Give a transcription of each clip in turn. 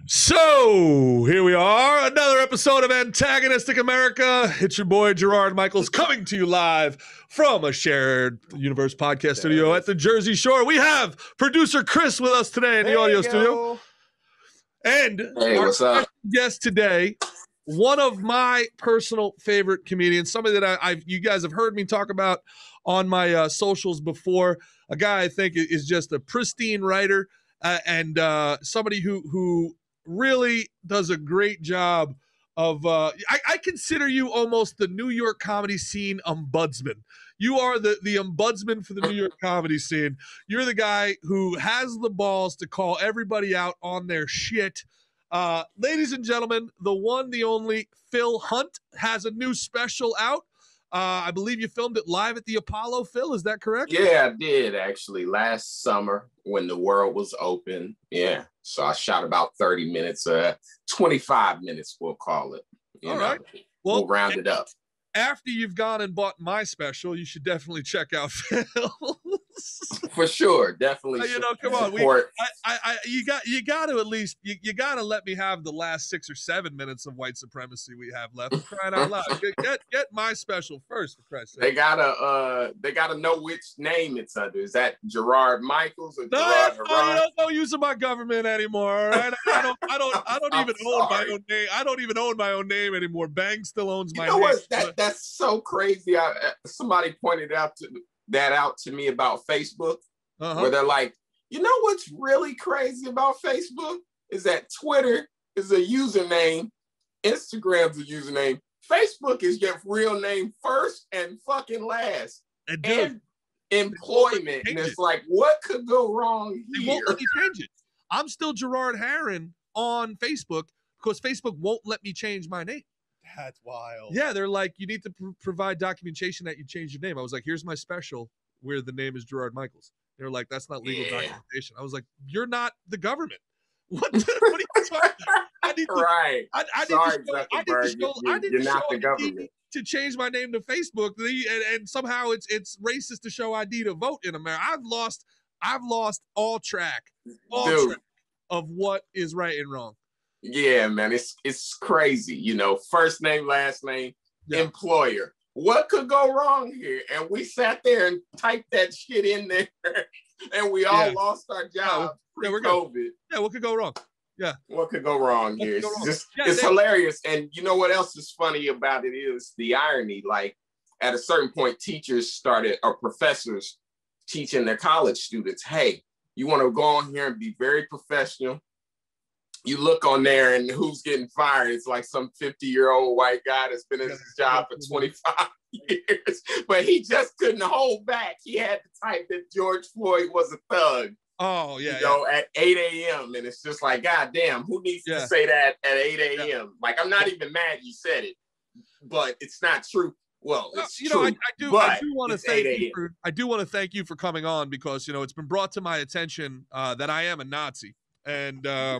So here we are, another episode of Antagonistic America. It's your boy Gerard Michaels coming to you live from a shared universe podcast studio at the Jersey Shore. We have producer Chris with us today in the audio studio. And our special guest today, one of my personal favorite comedians, somebody that you guys have heard me talk about on my socials before, a guy I think is just a pristine writer and somebody who really does a great job of I consider you almost the New York comedy scene ombudsman. You are the ombudsman for the New York comedy scene. You're the guy who has the balls to call everybody out on their shit. Ladies and gentlemen, the one, the only Phil Hunt has a new special out. I believe you filmed it live at the Apollo, Phil. Is that correct? Yeah, I did actually last summer when the world was open. Yeah. So I shot about 30 minutes, 25 minutes, we'll call it. All right. Well, we'll round it up. After you've gone and bought my special, you should definitely check out Phil's. For sure, definitely. Come on, you got to at least you got to let me have the last 6 or 7 minutes of white supremacy we have left. I'm crying out loud. Get my special first, for Christ's sake. They gotta know which name it's under. Is that Gerard Michaels or Gerard? No use of my government anymore. All right? I don't even own my own name. I don't even own my own name anymore. Bang still owns my name. You know what? That's so crazy. Somebody pointed out to me about Facebook, where they're like, you know what's really crazy about Facebook is that Twitter is a username, Instagram's a username, Facebook is your real name first and fucking last, and employment. And it's like, what could go wrong here? They won't let me change it. I'm still Gerard Heron on Facebook because Facebook won't let me change my name. That's wild. Yeah, they're like, you need to provide documentation that you changed your name. I was like, here's my special where the name is Gerard Michaels. They're like, that's not legal documentation. I was like, you're not the government. What are you talking about? I need to show ID to change my name to Facebook, and somehow it's racist to show ID to vote in America. I've lost all track of what is right and wrong. Yeah, man, it's crazy. First name, last name, employer. What could go wrong here? And we sat there and typed that shit in there, and we all lost our jobs pre-COVID. Yeah, what could go wrong? Yeah. What could go wrong here? It's hilarious. And you know what else is funny about it is the irony. Like, at a certain point, professors teaching their college students, hey, you want to go on here and be very professional. You look on there and who's getting fired. It's like some 50-year-old white guy that's been in his job for 25 years, but he just couldn't hold back. He had to type that George Floyd was a thug. Oh, yeah. At 8 a.m. And it's just like, God damn, who needs to say that at 8 a.m.? Yeah. Like, I'm not even mad you said it, but it's not true. Well, it's true. I do want to thank you for coming on because, it's been brought to my attention that I am a Nazi. And a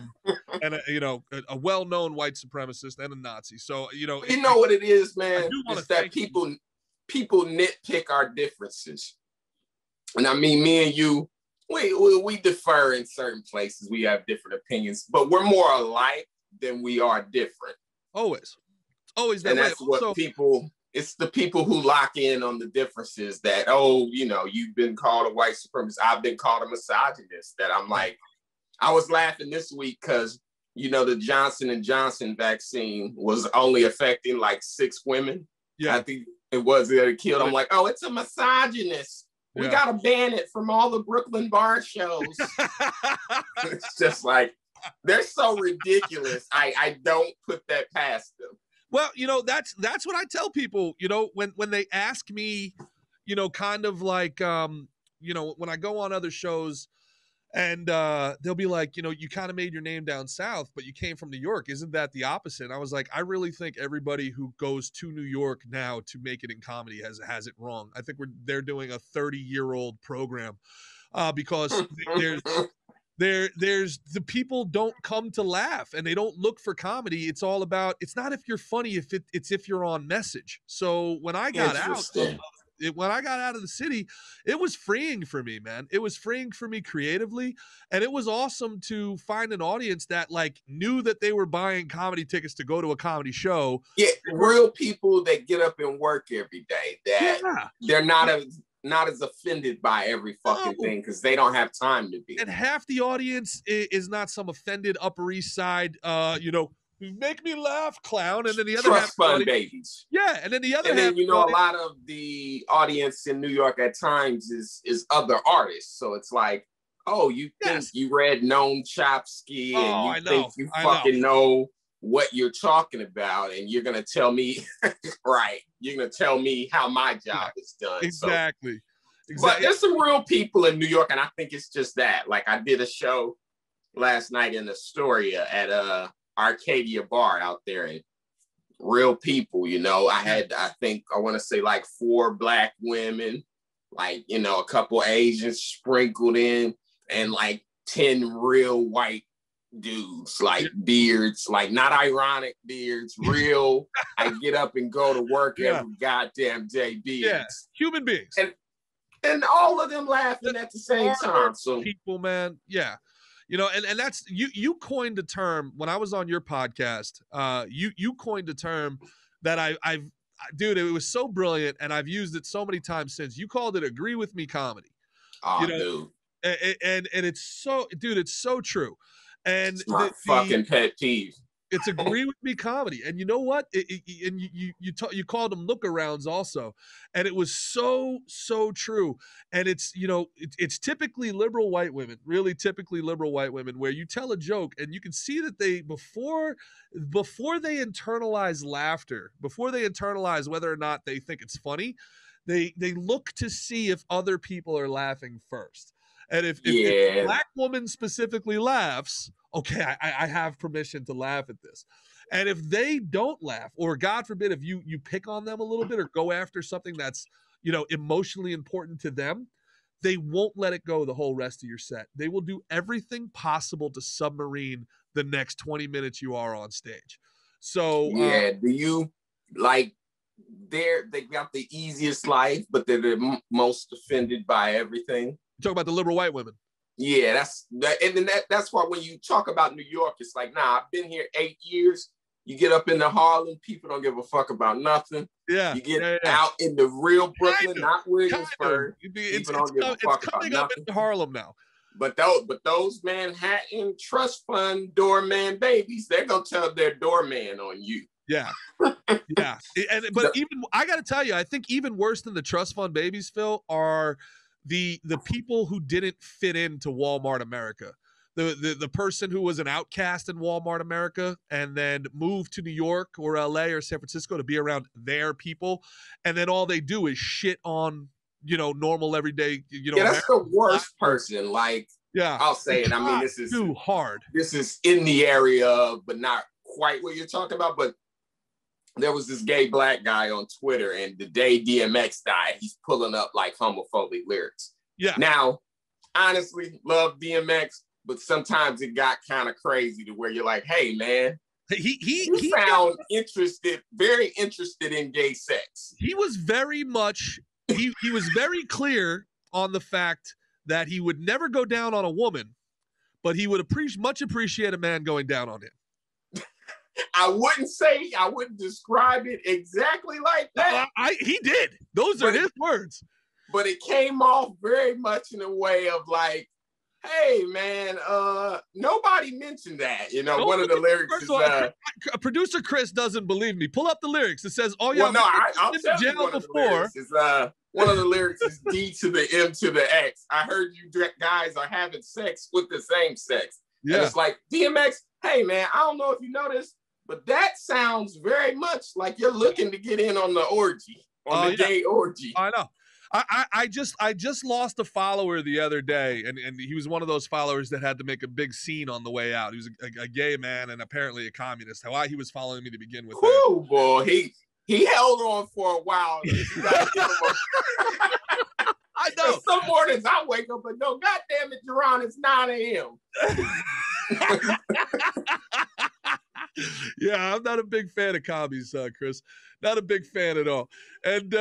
well-known white supremacist and a Nazi. So you know what it is, man. It's that people nitpick our differences, and I mean, me and you, we differ in certain places. We have different opinions, but we're more alike than we are different. Always that and way. That's what people. It's the people who lock in on the differences. That you've been called a white supremacist. I've been called a misogynist. That I'm like. I was laughing this week because, the Johnson & Johnson vaccine was only affecting like 6 women. Yeah. I think it was that it killed. I'm like, oh, it's a misogynist. We got to ban it from all the Brooklyn bar shows. It's just like, they're so ridiculous. I don't put that past them. Well, that's what I tell people, when they ask me, kind of like, when I go on other shows, and they'll be like, you kind of made your name down south, but you came from New York. Isn't that the opposite? And I was like, I really think everybody who goes to New York now to make it in comedy has it wrong. I think they're doing a 30-year-old program because there's the people don't come to laugh and they don't look for comedy. It's all about, it's not if you're funny, it's if you're on message. So when I got out when I got out of the city, it was freeing for me, man. It was freeing for me creatively, and it was awesome to find an audience that like knew that they were buying comedy tickets to go to a comedy show. Yeah, real people that get up and work every day, that they're not as offended by every fucking thing because they don't have time to be. And half the audience is not some offended Upper East Side, make me laugh clown, and then the other trust fund babies. Yeah, and then the other and then a lot of the audience in New York at times is other artists. So it's like, oh, you think you read Noam Chomsky and you think you fucking know what you're talking about, and you're gonna tell me right? You're gonna tell me how my job is done. Exactly. But there's some real people in New York, and I think it's just that. Like I did a show last night in Astoria at Arcadia Bar out there, and real people, I had, I want to say like 4 Black women, like, a couple Asians sprinkled in, and like 10 real white dudes, like beards, like not ironic beards, real. I get up and go to work every goddamn day, beards. Human beings. And all of them laughing at the same time. So people, man, and that's you coined a term when I was on your podcast. You coined a term that I've dude, it was so brilliant, and I've used it so many times since. You called it "agree with me" comedy. Oh, dude. And it's so, dude, it's so true. And it's my fucking pet peeve. It's agree with me comedy. And you know what? And you called them look-arounds also. And it was so true. And it's, it's typically liberal white women, really typically liberal white women, where you tell a joke and you can see that they, before they internalize laughter, before they internalize whether or not they think it's funny, they look to see if other people are laughing first. And if a Black woman specifically laughs, okay, I have permission to laugh at this. And if they don't laugh, or God forbid, if you pick on them a little bit or go after something that's, emotionally important to them, they won't let it go the whole rest of your set. They will do everything possible to submarine the next 20 minutes you are on stage. So do you like? They got the easiest life, but they're the most offended by everything. Talk about the liberal white women. Yeah, that's why when you talk about New York, it's like, nah, I've been here 8 years. You get up into Harlem, people don't give a fuck about nothing. Yeah. You get out in the real Brooklyn, not Williamsburg. People don't give a fuck about nothing. It's coming up into Harlem now. But those Manhattan trust fund doorman babies, they're gonna tell their doorman on you. Yeah. Yeah. But even I gotta tell you, I think even worse than the trust fund babies, Phil, are the people who didn't fit into Walmart America. The person who was an outcast in Walmart America and then moved to New York or LA or San Francisco to be around their people, and then all they do is shit on normal everyday that's the worst person. Like, I'll say it. I mean, this is too hard. This is in the area of, but not quite what you're talking about. But there was this gay Black guy on Twitter, and the day DMX died, he's pulling up like homophobic lyrics. Yeah. Now, honestly, love DMX, but sometimes it got kind of crazy to where you're like, hey, man, he sound very interested in gay sex. He was very much, he was very clear on the fact that he would never go down on a woman, but he would much appreciate a man going down on him. I wouldn't describe it exactly like that. He did. Those are his words. But it came off very much in a way of like, hey, man, nobody mentioned that. One of the lyrics is... Producer Chris doesn't believe me. Pull up the lyrics. It says, oh, yeah, I'll tell you one of the lyrics is, one of the lyrics is D to the M to the X. I heard you guys are having sex with the same sex. Yeah. And it's like, DMX, hey, man, I don't know if you know this, but that sounds very much like you're looking to get in on the orgy, on the gay orgy. I know. I just lost a follower the other day, and he was one of those followers that had to make a big scene on the way out. He was a gay man and apparently a communist. Why he was following me to begin with. Cool, boy. He held on for a while. I know. Some mornings I wake up and go, God damn it, Gerard, it's 9 a.m. Yeah, I'm not a big fan of commies, Chris. Not a big fan at all. And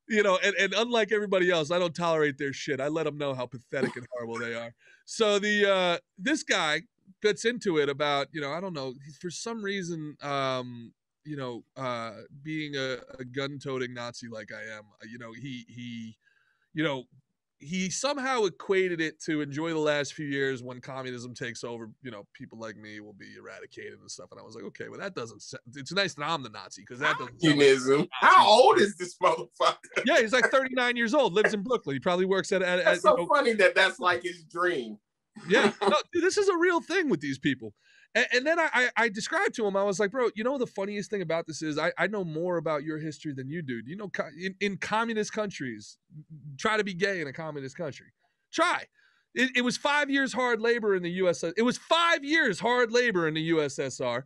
you know, and unlike everybody else, I don't tolerate their shit. I let them know how pathetic and horrible they are. So this guy gets into it about, you know, I don't know, for some reason, you know, being a gun-toting Nazi like I am, you know, you know, he somehow equated it to enjoy the last few years when communism takes over, you know, people like me will be eradicated and stuff. And I was like, okay, well, that doesn't, it's nice that I'm the Nazi, because that doesn't communism. Like how old is this motherfucker? Yeah, he's like 39 years old, lives in Brooklyn. He probably works at that's so funny that's like his dream. Yeah, no, dude, this is a real thing with these people. And then I described to him, I was like, bro, you know, the funniest thing about this is I know more about your history than you do. You know, in communist countries, try to be gay in a communist country. Try. It was 5 years hard labor in the USSR. It was 5 years hard labor in the USSR.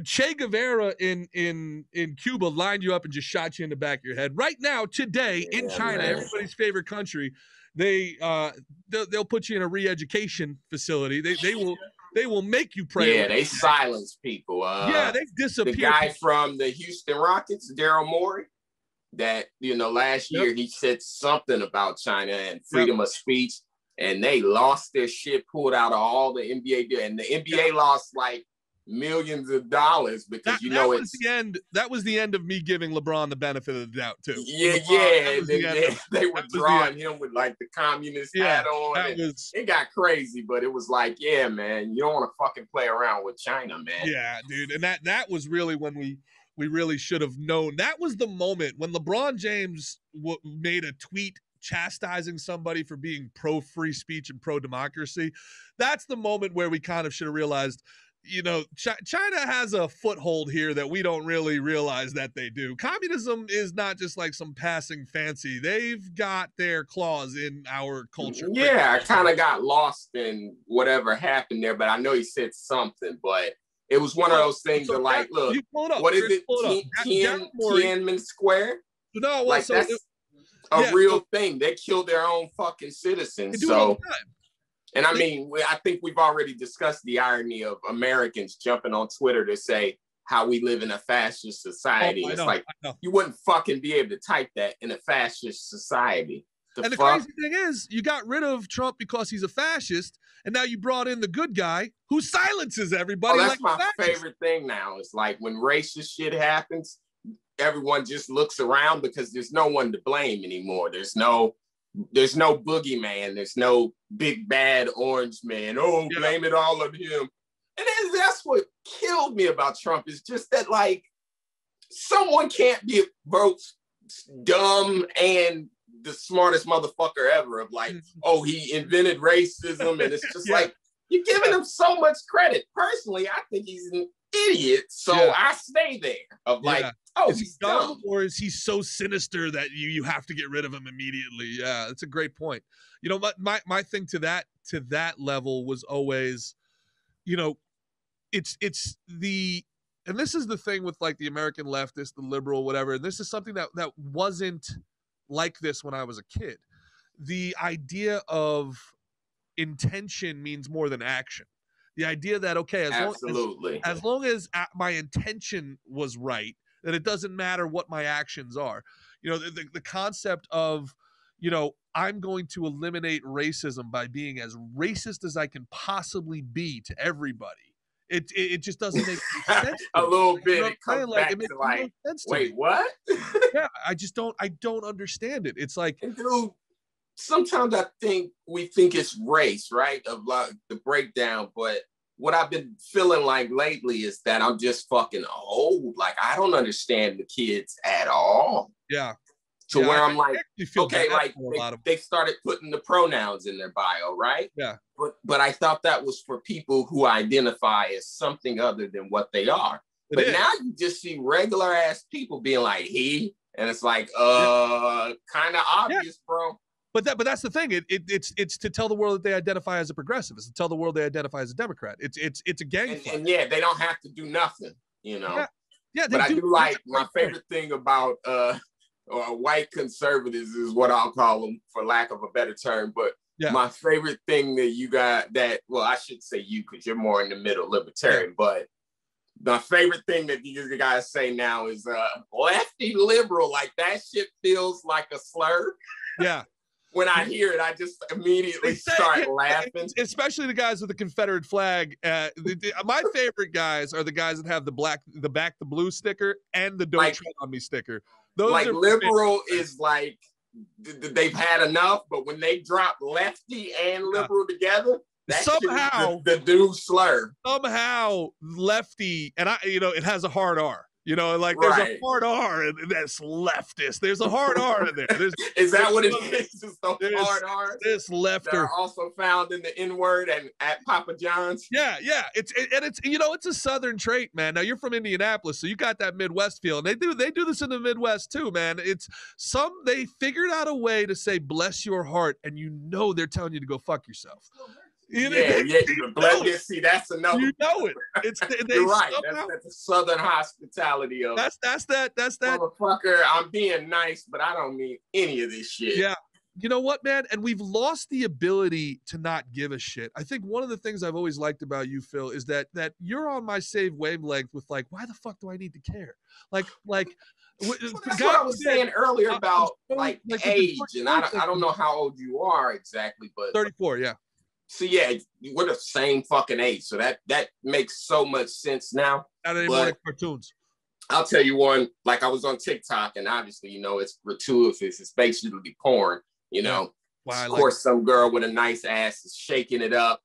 Che Guevara in Cuba lined you up and just shot you in the back of your head. Right now, today, in China, everybody's favorite country, they'll put you in a re-education facility. They will make you pray. Yeah, they silence people. Yeah, they disappear. The guy from the Houston Rockets, Daryl Morey, that, you know, last year he said something about China and freedom of speech, and they lost their shit, pulled out of all the NBA, and the NBA lost like millions of dollars because that was the end of me giving LeBron the benefit of the doubt too. They were drawing him with like the communist hat on. It got crazy, but it was like, yeah, man, you don't want to fucking play around with China, man. Yeah, dude, and that was really when we really should have known. That was the moment when LeBron James made a tweet chastising somebody for being pro free speech and pro democracy. That's the moment where we kind of should have realized, you know, China has a foothold here that we don't really realize that they do. Communism is not just like some passing fancy. They've got their claws in our culture. Yeah, I kind of got lost in whatever happened there, but I know he said something, but it was one of those things that, like, look, what is it? Tiananmen Square? No, well, like, so that's a real thing. They kill their own fucking citizens. So, and I mean, I think we've already discussed the irony of Americans jumping on Twitter to say how we live in a fascist society. It's like, you wouldn't fucking be able to type that in a fascist society. The crazy thing is, you got rid of Trump because he's a fascist, and now you brought in the good guy who silences everybody. Oh, that's my favorite thing now. It's like when racist shit happens, everyone just looks around because there's no one to blame anymore. There's no boogeyman. There's no big bad orange man. Oh, blame it all on him. And that's what killed me about Trump, is just that, like, someone can't be both dumb and the smartest motherfucker ever, of like, oh, he invented racism. And it's just like, you're giving him so much credit. Personally, I think he's an idiot. So I stay there of like, oh, is he dumb, or is he so sinister that you have to get rid of him immediately? Yeah, that's a great point. You know, my thing to that level was always, you know, it's the, and this is the thing with like the American leftist, the liberal, whatever. And this is something that wasn't like this when I was a kid. The idea of intention means more than action. The idea that, okay, as long as my intention was right, that it doesn't matter what my actions are. You know, the concept of, you know, I'm going to eliminate racism by being as racist as I can possibly be to everybody. It just doesn't make sense. A little bit. It comes back to like, wait, what? Yeah, I don't understand it. It's like, dude, sometimes I think we think it's race, right? Of like the breakdown, but what I've been feeling like lately is that I'm just fucking old. Like, I don't understand the kids at all. Yeah. To where I'm like, okay, like they started putting the pronouns in their bio, right? Yeah. But I thought that was for people who identify as something other than what they are. But now you just see regular ass people being like, he, and it's like, kind of obvious, bro. But that's the thing. It's to tell the world that they identify as a progressive. It's to tell the world they identify as a Democrat. It's a gang fight. And yeah, they don't have to do nothing, you know. Yeah. But I do like, my favorite thing about or white conservatives is what I'll call them, for lack of a better term. But my favorite thing that you got, that, well, I should say you, because you're more in the middle, libertarian, but My favorite thing that these guys say now is lefty liberal. Like that shit feels like a slur. Yeah. When I hear it, I just immediately start laughing. Especially the guys with the Confederate flag. My favorite guys are the guys that have the back the blue sticker and the don't tread on me sticker. Those like liberal is like they've had enough, but when they drop lefty and liberal together, that somehow the dude slur. Somehow lefty, and it has a hard R. Like there's a hard R and that's leftist. There's a hard R in there. Is that what it is? Just a hard R? This lefter. They're also found in the N-word and at Papa John's. Yeah. It's a Southern trait, man. Now you're from Indianapolis, so you got that Midwest feel. And they do this in the Midwest too, man. They figured out a way to say bless your heart, and they're telling you to go fuck yourself. Yeah. See, that's another. You know it. You're right. That's the Southern hospitality of. That's that. Motherfucker, I'm being nice, but I don't mean any of this shit. Yeah. You know what, man? And we've lost the ability to not give a shit. I think one of the things I've always liked about you, Phil, is that you're on my same wavelength with like, why the fuck do I need to care? Like. That's what I was saying earlier about like age, and I don't know how old you are exactly, but 34. Yeah. So yeah, we're the same fucking age, so that makes so much sense now. Not anymore like cartoons. I'll tell you one. Like I was on TikTok, and obviously, it's gratuitous. It's basically porn. Of course, some girl with a nice ass is shaking it up.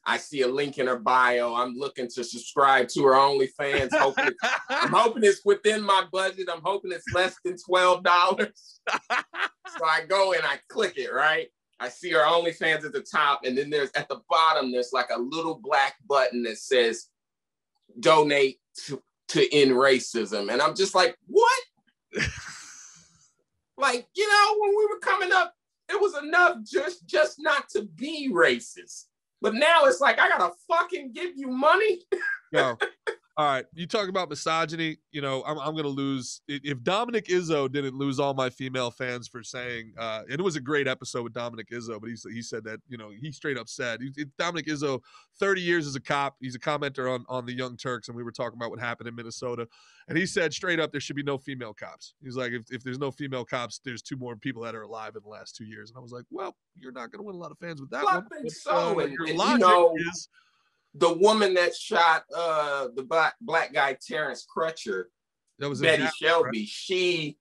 I see a link in her bio. I'm looking to subscribe to her OnlyFans. I'm hoping it's within my budget. I'm hoping it's less than $12. So I go and I click it, right? I see her OnlyFans at the top, and then at the bottom, there's like a little black button that says donate to end racism. And I'm just like, what? Like, when we were coming up, it was enough just not to be racist. But now it's like, I gotta fucking give you money. No. All right, you talk about misogyny. I'm going to lose. If Dominic Izzo didn't lose all my female fans for saying, and it was a great episode with Dominic Izzo, but he said that, he straight up said, Dominic Izzo, 30 years as a cop. He's a commenter on the Young Turks, and we were talking about what happened in Minnesota. And he said straight up, there should be no female cops. He's like, if there's no female cops, there's 2 more people that are alive in the last 2 years. And I was like, well, you're not going to win a lot of fans with that one. I think so. And your logic is... The woman that shot the black guy, Terrence Crutcher, that was Betty Shelby, right? She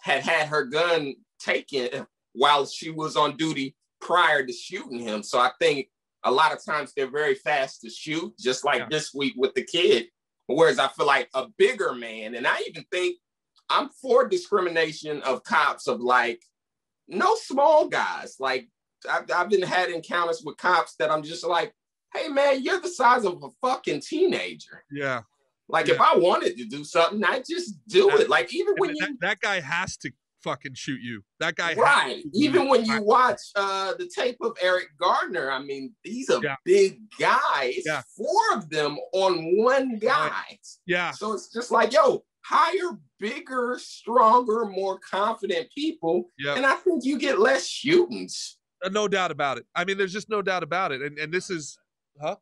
had her gun taken while she was on duty prior to shooting him. So I think a lot of times they're very fast to shoot, just like this week with the kid. Whereas I feel like a bigger man, and I even think I'm for discrimination of cops of like, no small guys. Like I've been had encounters with cops that I'm just like, hey man, you're the size of a fucking teenager. Yeah. Like if I wanted to do something, I just do it. Like even when that guy has to fucking shoot you. That guy right. Even when you watch the tape of Eric Gardner, I mean, he's a big guy. It's 4 of them on one guy. Yeah. So it's just like, yo, hire bigger, stronger, more confident people. Yeah. And I think you get less shootings. No doubt about it. I mean, there's just no doubt about it. And this is huh?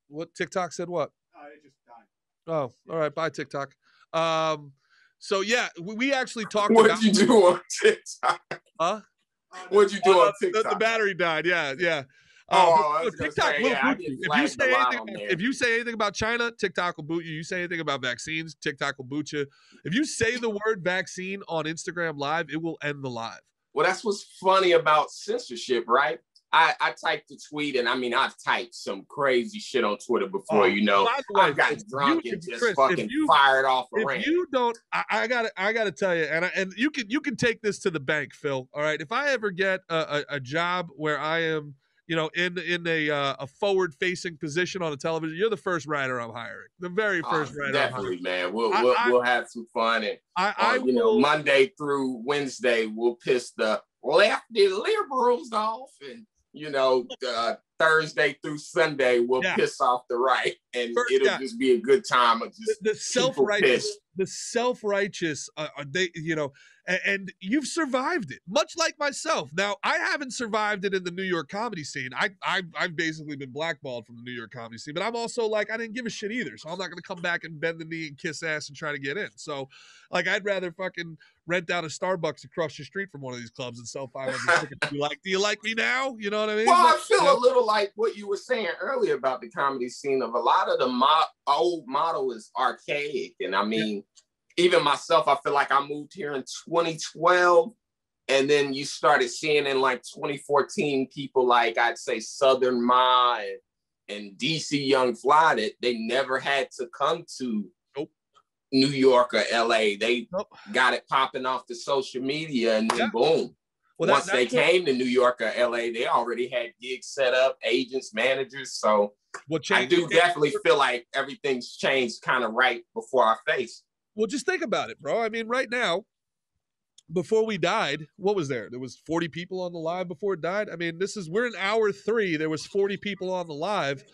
What TikTok said what? It just died. Oh, all right. Bye, TikTok. So yeah, we actually talked about what'd you do on TikTok? Huh? What'd you do on TikTok? The battery died. Yeah. TikTok will boot you. If you say anything about China, TikTok will boot you. You say anything about vaccines, TikTok will boot you. If you say the word vaccine on Instagram Live, it will end the live. Well, that's what's funny about censorship, right? I typed a tweet, and I mean, I've typed some crazy shit on Twitter before, I've gotten drunk and just fucking fired off a rant. If you don't, I gotta tell you, and you can take this to the bank, Phil. All right, if I ever get a job where I am, in a forward-facing position on a television, you're the first writer I'm hiring. The very first writer. Definitely, man. We'll have some fun, and Monday through Wednesday, we'll piss the lefty liberals off, and Thursday through Sunday will piss off the right, and it'll just be a good time of just the self-righteous. The self-righteous, they, you know, and you've survived it, much like myself. Now, I haven't survived it in the New York comedy scene. I've basically been blackballed from the New York comedy scene, but I'm also like, I didn't give a shit either, so I'm not going to come back and bend the knee and kiss ass and try to get in. So, like, I'd rather fucking rent out a Starbucks across the street from one of these clubs and sell 500 tickets. Do you like me now? You know what I mean? Well, I feel a little like what you were saying earlier about the comedy scene of a lot of the old model is archaic. And I mean, even myself, I feel like I moved here in 2012. And then you started seeing in like 2014, people like, I'd say Southern Ma and DC Young Fly, that they never had to come to New York or LA. They got it popping off the social media, and then boom. Well, once they came to New York or LA, they already had gigs set up, agents, managers. So I do definitely feel like everything's changed kind of right before our face. Well, just think about it, bro. I mean, right now, before we died, what was there? There was 40 people on the live before it died. I mean, we're in hour 3. There was 40 people on the live.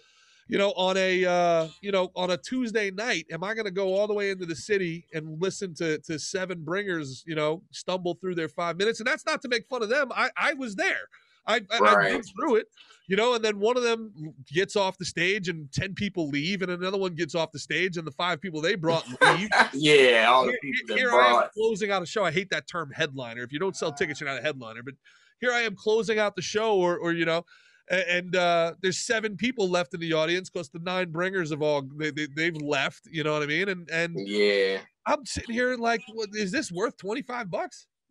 You know, on a Tuesday night, am I going to go all the way into the city and listen to 7 bringers, you know, stumble through their 5 minutes? And that's not to make fun of them. I was there. I went through it, you know, and then one of them gets off the stage and 10 people leave, and another one gets off the stage and the 5 people they brought leave. All the people that brought. I am closing out a show. I hate that term headliner. If you don't sell tickets, you're not a headliner. But here I am closing out the show, or you know, and there's 7 people left in the audience because the 9 bringers have all they've left. You know what I mean? And I'm sitting here like, what, is this worth $25?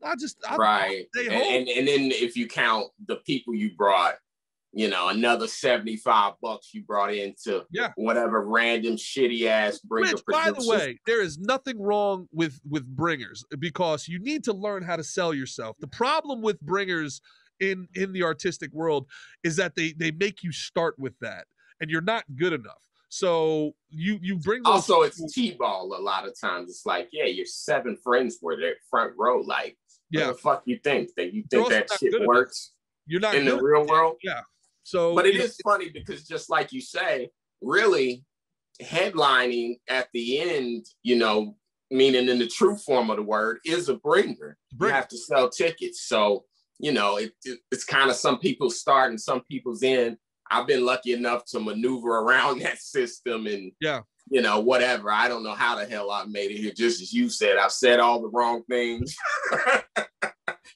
I'll stay home. And then if you count the people you brought, you know, another $75 you brought into whatever random shitty ass bringer. Which, by the way, there is nothing wrong with bringers, because you need to learn how to sell yourself. The problem with bringers in the artistic world is that they make you start with that, and you're not good enough. So you bring those also people. It's T-ball a lot of times. It's like, your 7 friends were there front row. Like, what the fuck you think? That you think that shit works You're not in the real world? Yeah. So, but it is funny because just like you say, really headlining at the end, you know, meaning in the true form of the word, is a bringer. You have to sell tickets. So, you know, it's kind of some people start and some people's in. I've been lucky enough to maneuver around that system and, you know, whatever. I don't know how the hell I made it here. Just as you said, I've said all the wrong things.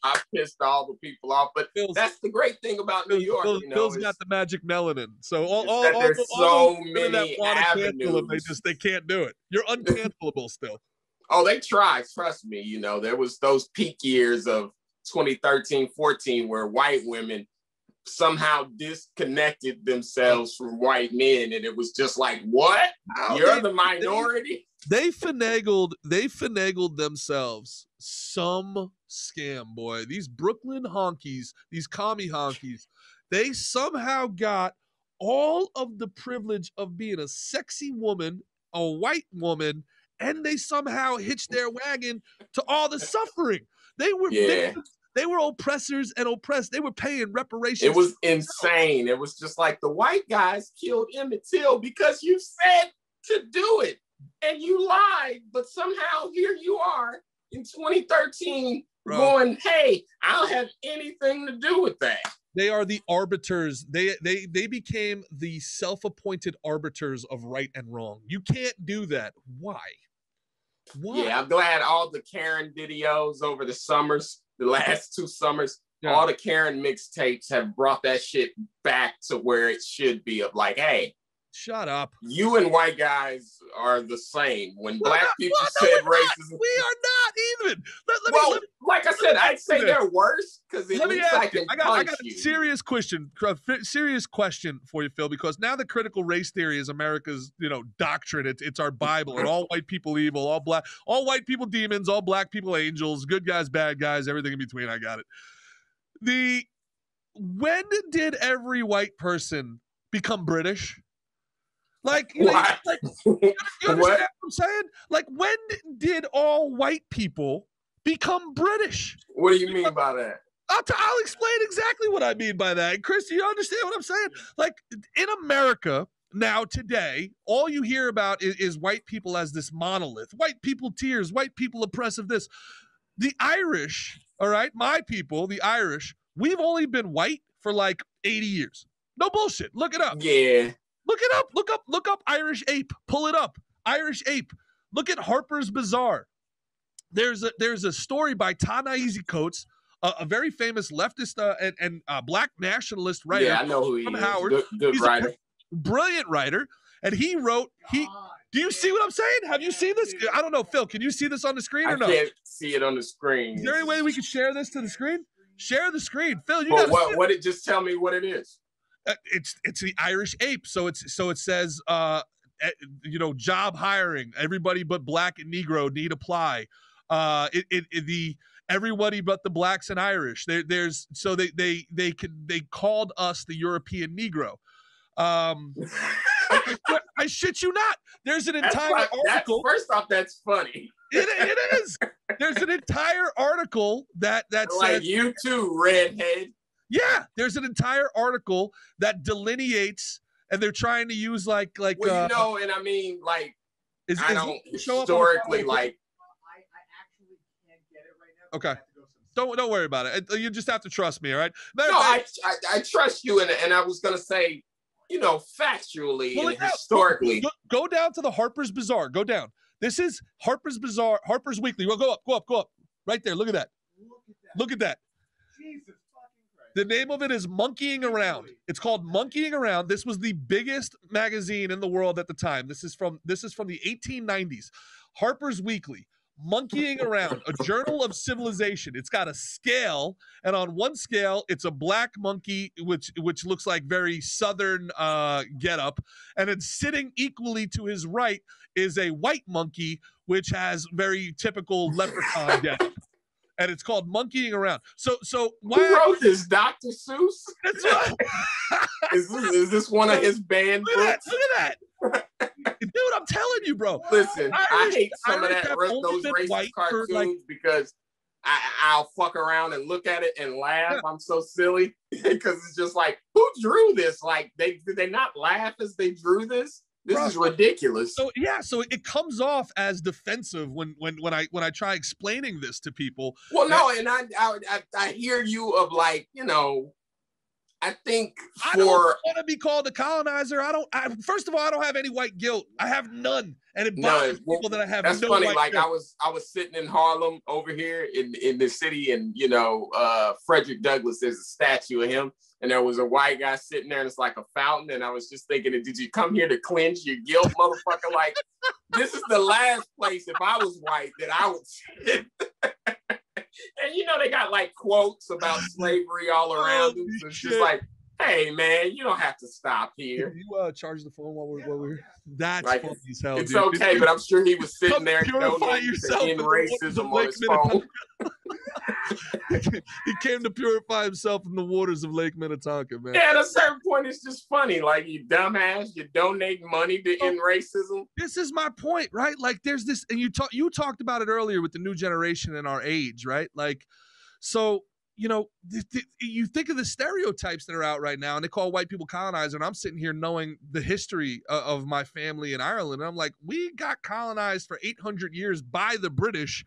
I pissed all the people off, but that's the great thing about New York. Phil's got the magic melanin, so there's so many avenues. They can't do it. You're uncancelable still. Oh, they try. Trust me. You know, there was those peak years of 2013, 14, where white women somehow disconnected themselves from white men, and it was just like, what? You're the minority. They finagled themselves some scam, boy. These Brooklyn honkies, these commie honkies, they somehow got all of the privilege of being a sexy woman, a white woman, and they somehow hitched their wagon to all the suffering. They were victims. They were oppressors and oppressed. They were paying reparations. It was insane. It was just like the white guys killed Emmett Till because you said to do it and you lied. But somehow here you are in 2013 going, hey, I don't have anything to do with that. They are the arbiters. They became the self-appointed arbiters of right and wrong. You can't do that. Why? Yeah, I'm glad all the Karen videos over the summers, the last 2 summers, all the Karen mixtapes have brought that shit back to where it should be, of like, hey, shut up. You and white guys are the same. When black people said racism, we are not even. Like I said, I'd say they're worse because at least I can punch you. Serious question for you, Phil, because now the critical race theory is America's, you know, doctrine. It's our Bible, and all white people evil, all white people demons, all black people angels, good guys, bad guys, everything in between. I got it. When did every white person become British? Like, you understand what I'm saying? Like, when did all white people become British? What do you mean by that? I'll explain exactly what I mean by that. Chris, do you understand what I'm saying? Like, in America now, today, all you hear about is white people as this monolith. White people tears, white people oppressive this. The Irish, all right, my people, the Irish, we've only been white for like 80 years. No bullshit. Look it up. Yeah. Look it up. Look up Irish ape. Pull it up. Irish ape. Look at Harper's Bazaar. There's a story by Ta-Nehisi Coates, a very famous leftist and black nationalist writer. Yeah, I know who he is. Howard. Good writer. Brilliant writer. And he wrote, do you see what I'm saying? Have you seen this? I don't know, Phil, can you see this on the screen or no? I can't see it on the screen. Is there any way we can share this to the screen? Share the screen. Phil, you got what it just tell me what it is. It's the Irish ape. So it says job hiring, everybody but black and Negro need apply. Everybody but the blacks and Irish. They called us the European Negro. I shit you not. There's an entire article. First off, that's funny. It is. There's an entire article that like says, you too, redhead. Yeah, there's an entire article that delineates, and they're trying to use like. Well, and I mean, like, I don't historically like. I actually can't get it right now. Okay. Don't worry about it. You just have to trust me, all right? No, I trust you, and I was gonna say, factually and historically. Go down to the Harper's Bazaar. Go down. This is Harper's Bazaar, Harper's Weekly. Well, go up. Right there. Look at that. Look at that. Jesus fucking Christ. The name of it is Monkeying Around. It's called Monkeying Around. This was the biggest magazine in the world at the time. This is from the 1890s. Harper's Weekly. Monkeying Around, a journal of civilization. It's got a scale, and on one scale, it's a black monkey, which looks like very southern getup, and then sitting equally to his right is a white monkey, which has very typical leprechaun getup. And it's called Monkeying Around. So why Who wrote this? Dr. Seuss? That's right. is this one of his band books? Look at that. Dude, I'm telling you, bro. Listen, I hate some of those racist cartoons because I'll fuck around and look at it and laugh. Yeah. I'm so silly because it's just like, who drew this? Like, did they not laugh as they drew this? This is ridiculous. So it comes off as defensive when I try explaining this to people. Well, no, and I hear you of like, I think I don't want to be called a colonizer. First of all, I don't have any white guilt. I have none, and it bothers people that I have. That's no funny. White like guilt. I was sitting in Harlem over here in the city, and Frederick Douglass. There's a statue of him, and there was a white guy sitting there, and it's like a fountain. And I was just thinking, did you come here to cleanse your guilt, motherfucker? Like, this is the last place if I was white that I would sit. And they got like quotes about slavery all around them. So it's just like, hey man, you don't have to stop here. Can you charge the phone while we're here? That's like, funny as hell. It's dude. Okay, but I'm sure he was sitting there purify yourself in racism on his phone. He came to purify himself in the waters of Lake Minnetonka, man. Yeah, at a certain point, it's just funny. Like, you dumbass, you're donating money to end racism. This is my point, right? Like, there's this, and you talked about it earlier with the new generation and our age, right? Like, so, you think of the stereotypes that are out right now, and they call white people colonizer, and I'm sitting here knowing the history of my family in Ireland, and I'm like, we got colonized for 800 years by the British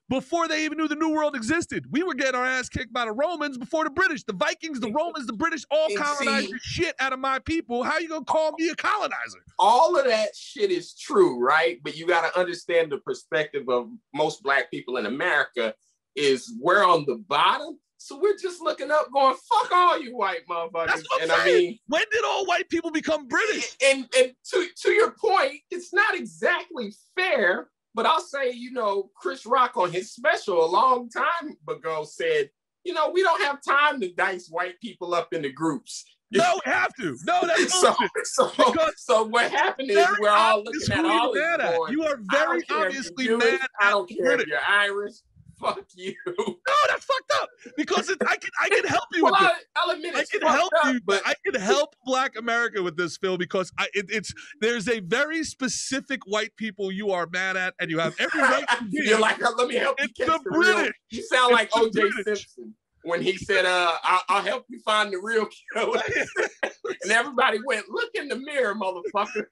before they even knew the New World existed. We were getting our ass kicked by the Romans before the British. The Vikings, the Romans, the British all colonized the shit out of my people. How you gonna call me a colonizer? All of that shit is true, right? But you got to understand the perspective of most black people in America is we're on the bottom. So we're just looking up going, fuck all you white motherfuckers. That's what I'm saying. I mean, when did all white people become British? And to your point, it's not exactly fair. But I'll say, Chris Rock on his special a long time ago said, we don't have time to dice white people up into groups. No, we have to. No, that's so what happened is we're all looking at all this going, you are very obviously mad. I don't care if you're Irish. Fuck you. No, that's fucked up. Because I can help you with this. I'll admit I can help you, but I can help Black America with this, Phil, because there's a very specific white people you are mad at, and you have every right to be. You're like, let me help you catch the British. You sound like O.J. Simpson. when he said, I'll help you find the real killer. And everybody went, look in the mirror, motherfucker.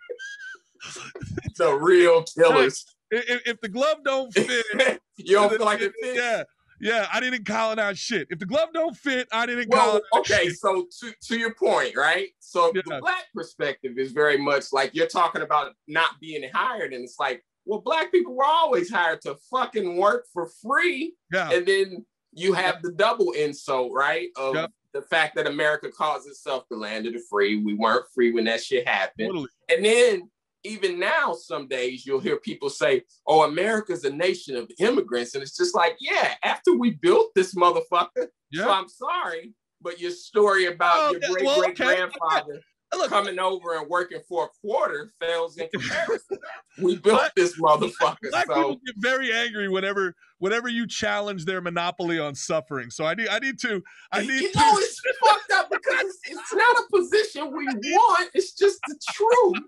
The real killers. If the glove don't fit, you don't feel like it fits? Yeah, I didn't colonize shit. If the glove don't fit, I didn't colonize shit. So to your point, right? So the Black perspective is very much like you're talking about not being hired, and it's like, well, Black people were always hired to fucking work for free. Yeah. And then you have the double insult, right? Of the fact that America calls itself the land of the free. We weren't free when that shit happened. Totally. And then even now, some days you'll hear people say, oh, America's a nation of immigrants. And it's just like, yeah, after we built this motherfucker. Yeah. So I'm sorry, but your story about your great-great-grandfather coming over and working for a quarter fails in comparison. We built this motherfucker. Black people get very angry whenever you challenge their monopoly on suffering. So I need to. It's fucked up because it's not a position we want. It's just the truth.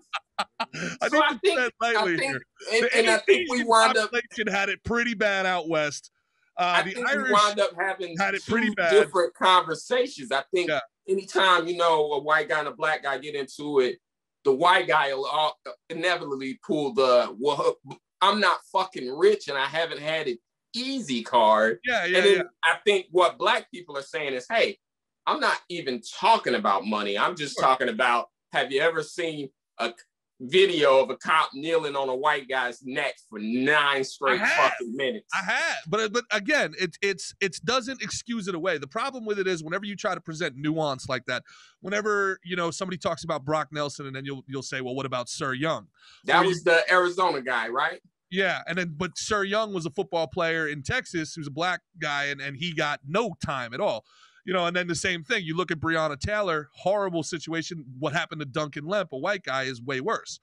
I think we wound up had it pretty bad out west. The Irish wound up having had it pretty bad. Different conversations. I think anytime a white guy and a Black guy get into it, the white guy will inevitably pull the I'm not fucking rich and I haven't had it easy card. I think what Black people are saying is, hey, I'm not even talking about money. I'm just talking about, have you ever seen a video of a cop kneeling on a white guy's neck for 9 straight fucking minutes? I have, but again, it doesn't excuse it away. The problem with it is whenever you try to present nuance like that, whenever somebody talks about Brock Nelson, and then you'll say, well, what about Sir Young? That was the Arizona guy, right? Yeah, but Sir Young was a football player in Texas who's a Black guy, and he got no time at all. And then the same thing. You look at Breonna Taylor, horrible situation. What happened to Duncan Lemp, a white guy, is way worse.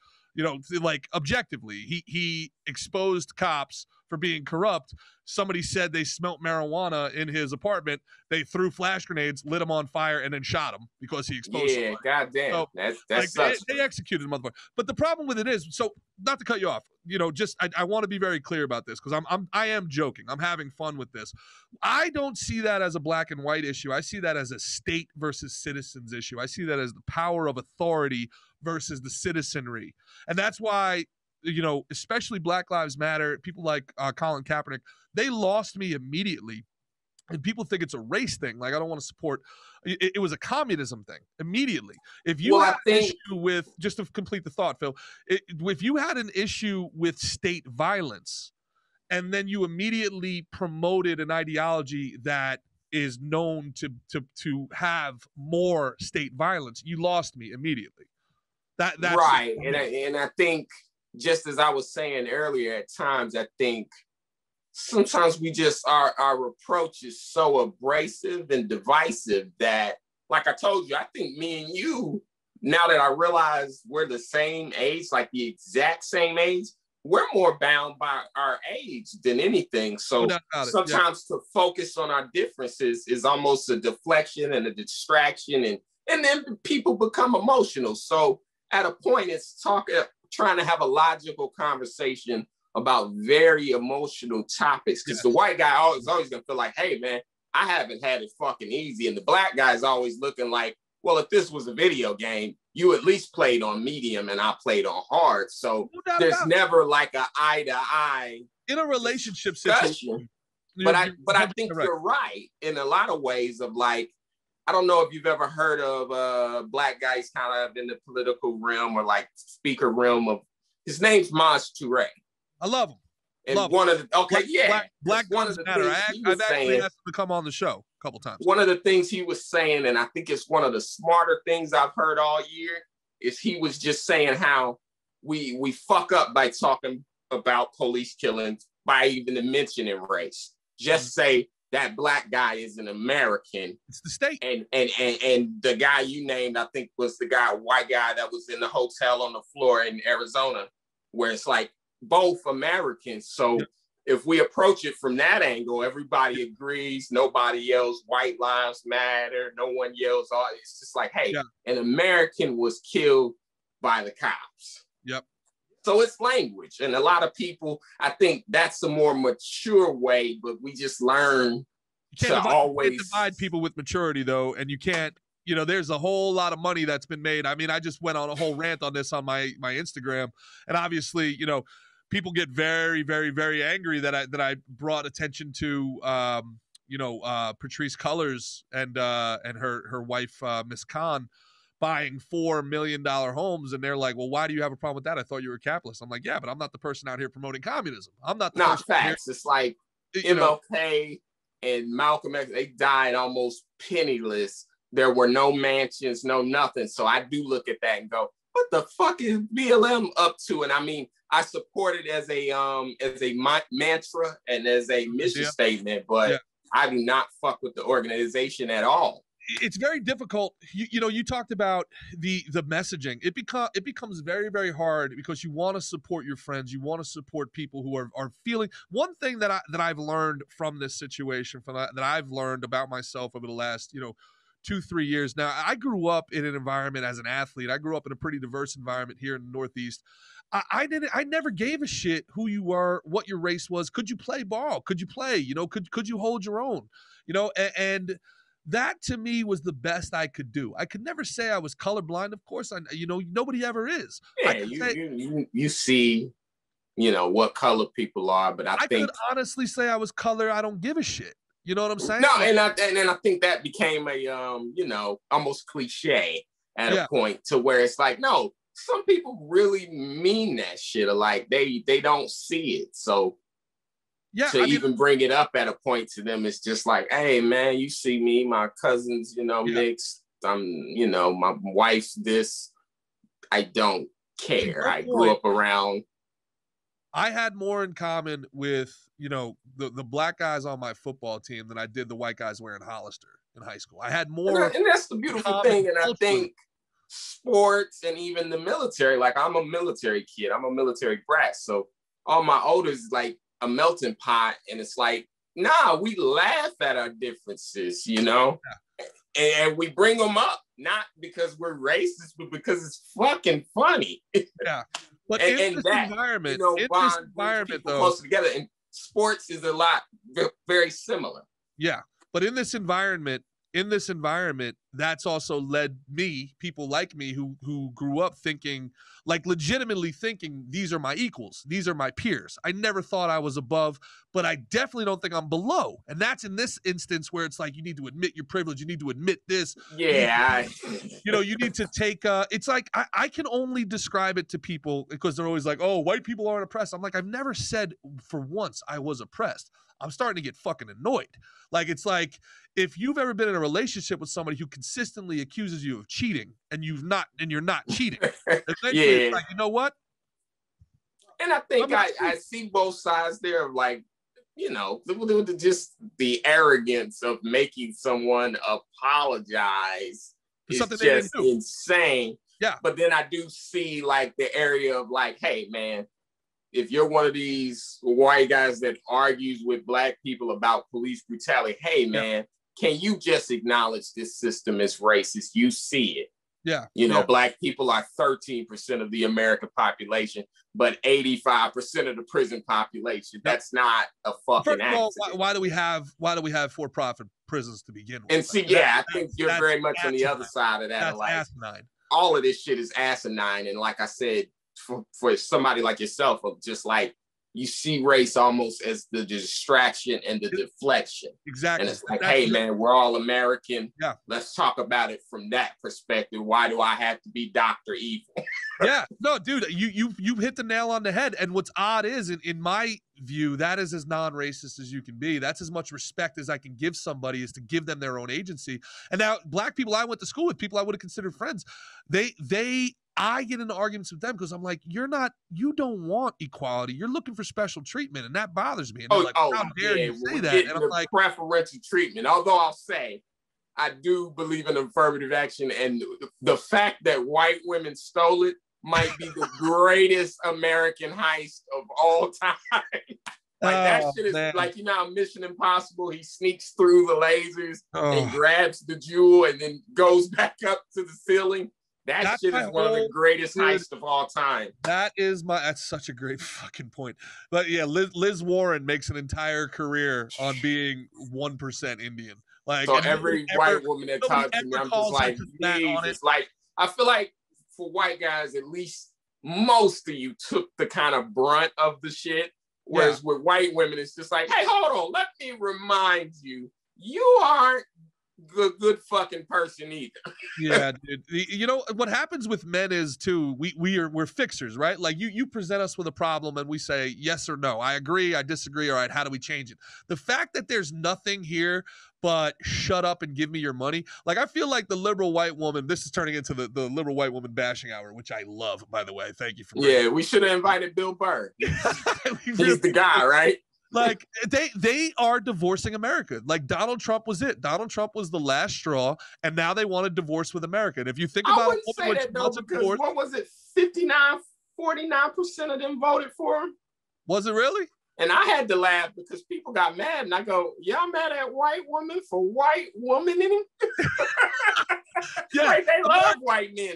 Like objectively, he exposed cops for being corrupt. Somebody said they smelt marijuana in his apartment. They threw flash grenades, lit him on fire, and then shot him because he exposed someone. Goddamn. So, that's they executed the motherfucker. But the problem with it is, so not to cut you off, I want to be very clear about this because I am joking. I'm having fun with this. I don't see that as a black and white issue. I see that as a state versus citizens issue. I see that as the power of authority versus the citizenry. And that's why, especially Black Lives Matter, people like Colin Kaepernick, they lost me immediately. And people think it's a race thing. Like, I don't want to support. It was a communism thing immediately. If you had an issue with, just to complete the thought, Phil, if you had an issue with state violence, and then you immediately promoted an ideology that is known to have more state violence, you lost me immediately. That's right. And I think, just as I was saying earlier, at times I think sometimes we just our approach is so abrasive and divisive that, like I told you, I think me and you, now that I realize we're the same age, like the exact same age, we're more bound by our age than anything. So sometimes to focus on our differences is almost a deflection and a distraction, and then people become emotional. So at a point, it's trying to have a logical conversation about very emotional topics, because the white guy is always gonna feel like, hey man, I haven't had it fucking easy, and the Black guy is always looking like, well, if this was a video game, you at least played on medium and I played on hard. So there's never like an eye to eye in a relationship situation. But I think you're right in a lot of ways of like, I don't know if you've ever heard of Black guys kind of in the political realm or like speaker realm of, his name's Maj Toure. I love him. And Black Lives Matter. I've actually asked him to come on the show a couple times. One of the things he was saying, and I think it's one of the smarter things I've heard all year, is he was just saying how we fuck up by talking about police killings by even mentioning race. Just say that Black guy is an American. It's the state. And the guy you named, I think, was the white guy that was in the hotel on the floor in Arizona, where it's like, both Americans. So if we approach it from that angle, everybody agrees, nobody yells white lives matter, no one yells all. It's just like, hey, an American was killed by the cops. Yep. So it's language. And a lot of people, I think that's a more mature way, but we just learn You can't divide people with maturity, though, and you can't. You know, there's a whole lot of money that's been made. I mean, I just went on a whole rant on this on my Instagram, and obviously, you know, people get very, very, very angry that I brought attention to, Patrice Cullors and her wife Miss Khan buying $4 million homes, and they're like, well, why do you have a problem with that? I thought you were a capitalist. I'm like, yeah, but I'm not the person out here promoting communism. I'm not the person facts. It's like MLK and Malcolm X, they died almost penniless. There were no mansions, no nothing. So I do look at that and go, what the fuck is BLM up to? And I mean, I support it as a mantra and as a mission statement, but I do not fuck with the organization at all. It's very difficult. You talked about the messaging. It becomes very, very hard because you want to support your friends. You want to support people who are feeling. One thing that I've learned from this situation, that I've learned about myself over the last 2-3 years. Now, I grew up in an environment as an athlete. I grew up in a pretty diverse environment here in the Northeast. I never gave a shit who you were, what your race was. Could you play ball? Could you play? Could you hold your own? And that to me was the best I could do. I could never say I was colorblind. Of course, nobody ever is. Yeah, you see, what color people are, but I think could honestly say I was color. I don't give a shit. You know what I'm saying? No, and I think that became a almost cliche at a point to where it's like, no, some people really mean that shit, or like they don't see it. So even bring it up at a point to them, it's just like, hey man, you see me, my cousins, mixed. My wife's this. I don't care. I grew up around. I had more in common with, the black guys on my football team than I did the white guys wearing Hollister in high school. I had more. And that's the beautiful thing. And I think sports and even the military, like I'm a military kid. I'm a military brat. So all my oldest is like a melting pot. And it's like, nah, we laugh at our differences, and we bring them up, not because we're racist, but because it's fucking funny. Yeah. But in this environment, though, close together, and sports is a lot very similar. Yeah, but in this environment, that's also led people like me who grew up thinking, like legitimately thinking, these are my equals, these are my peers. I never thought I was above, but I definitely don't think I'm below. And that's in this instance where it's like, you need to admit your privilege. You need to admit this. Yeah. You need to take, it's like, I can only describe it to people because they're always like, oh, white people aren't oppressed. I'm like, I've never said for once I was oppressed. I'm starting to get fucking annoyed. Like, it's like, if you've ever been in a relationship with somebody who consistently accuses you of cheating and you're not cheating, eventually it's like, you know what? And I think I see both sides there of like, just the arrogance of making someone apologize is just insane. Yeah. But then I do see like the area of like, hey man, if you're one of these white guys that argues with black people about police brutality, hey man, can you just acknowledge this system is racist? You see it. Yeah. Black people are 13% of the American population, but 85% of the prison population. That's not a fucking accident. Why do we have for-profit prisons to begin with? And see, I think you're very much on the other side of that. That's asinine. All of this shit is asinine. And like I said, for somebody like yourself, of just like, you see race almost as the distraction and the deflection. Exactly. And it's like, hey man, we're all American. Yeah. Let's talk about it from that perspective. Why do I have to be Dr. Evil? Yeah. No, dude, you hit the nail on the head. And what's odd is, in my view, that is as non-racist as you can be. That's as much respect as I can give somebody, is to give them their own agency. And now black people I went to school with, people I would have considered friends, I get into arguments with them because I'm like, you don't want equality. You're looking for special treatment, and that bothers me. And they're like, how dare you say that? And I'm like, preferential treatment. Although I'll say, I do believe in affirmative action, and the fact that white women stole it might be the greatest American heist of all time. That shit is like, Mission Impossible, he sneaks through the lasers and grabs the jewel and then goes back up to the ceiling. That shit is one of the greatest heists of all time. That's such a great fucking point. But yeah, Liz Warren makes an entire career on being 1% Indian. Like, so every white woman that talks to me, I'm just like, Jesus. Like, I feel like for white guys, at least most of you took the kind of brunt of the shit. Whereas with white women, it's just like, hey, hold on, let me remind you, you aren't good fucking person either. Yeah, dude. You know what happens with men is too, we're fixers, right? Like you present us with a problem and we say yes or no. I agree, I disagree. All right, how do we change it? The fact that there's nothing here but shut up and give me your money. Like, I feel like the liberal white woman, this is turning into the liberal white woman bashing hour, which I love, by the way. Thank you for we should have invited Bill Burr. He's the guy, right? Like, they are divorcing America. Like, Donald Trump was it. Donald Trump was the last straw, and now they want a divorce with America. And if you think about I wouldn't say that, though, because what was it, 49% of them voted for him? Was it really? And I had to laugh because people got mad, and I go, y'all mad at white women for white womaning? Yeah, like, they love white men.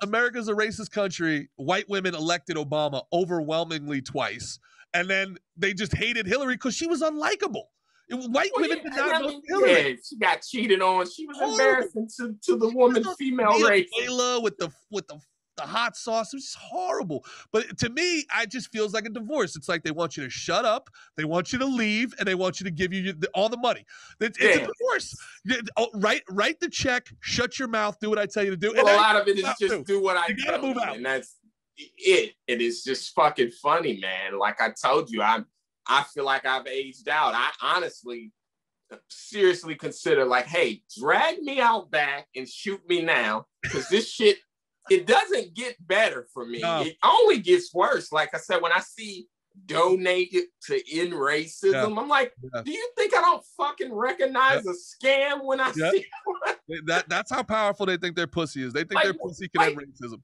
America's a racist country. White women elected Obama overwhelmingly twice. And then they just hated Hillary because she was unlikable. White women did not know Hillary. Yeah, she got cheated on. She was embarrassing to the woman, female race. With the hot sauce. It was horrible. But to me, it just feels like a divorce. It's like they want you to shut up, they want you to leave, and they want you to give you all the money. It's a divorce. Write the check, shut your mouth, do what I tell you to do. Well, a lot of it is just do what I tell you. And that's it. It is just fucking funny, man. Like I told you, I feel like I've aged out. I honestly seriously consider, like, hey, drag me out back and shoot me now, because this shit, it doesn't get better for me. No. It only gets worse. Like I said, when I see donate to end racism, I'm like, do you think I don't fucking recognize a scam when I see it? That's how powerful they think their pussy is. They think their pussy can end racism.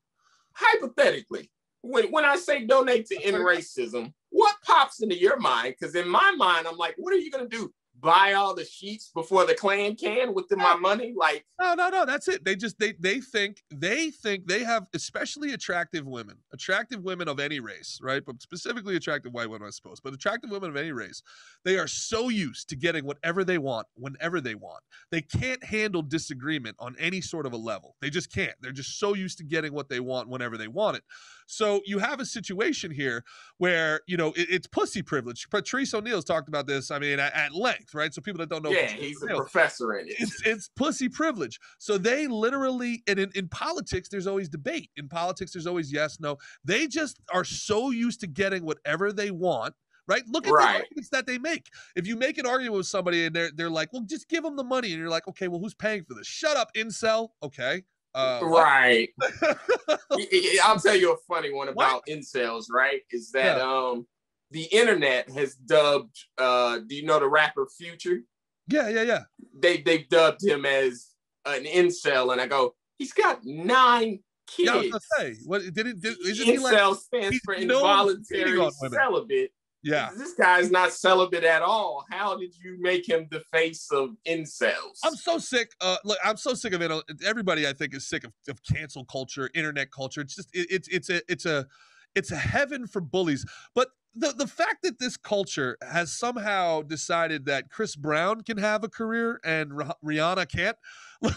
Hypothetically, when I say donate to end racism, what pops into your mind? Because in my mind, I'm like, what are you going to do? Buy all the sheets before the Klan can with my money? Like, no, that's it. They think they have especially attractive women of any race, right? But specifically attractive white women, I suppose. But attractive women of any race, they are so used to getting whatever they want, whenever they want. They can't handle disagreement on any sort of a level. They just can't. They're just so used to getting what they want whenever they want it. So you have a situation here where, it's pussy privilege. Patrice O'Neill's talked about this, I mean, at length, right? So people that don't know. Yeah, he's a professor in it. It's pussy privilege. So they literally, and in politics, there's always debate. In politics, there's always yes, no. They just are so used to getting whatever they want. Right? Look at the arguments that they make. If you make an argument with somebody and they're like, well, just give them the money. And you're like, okay, well, who's paying for this? Shut up, incel. Okay. Right. I'll tell you a funny one about incels, right? Is that the internet has dubbed, do you know the rapper Future? Yeah. They've dubbed him as an incel, and I go, he's got 9 kids. Yeah, I was gonna say, what isn't incel stands for involuntary celibate. Yeah. This guy's not celibate at all. How did you make him the face of incels? I'm so sick. Look, I'm so sick of it. Everybody, I think, is sick of cancel culture, internet culture. It's just it's a heaven for bullies. But the fact that this culture has somehow decided that Chris Brown can have a career and Rihanna can't. Well,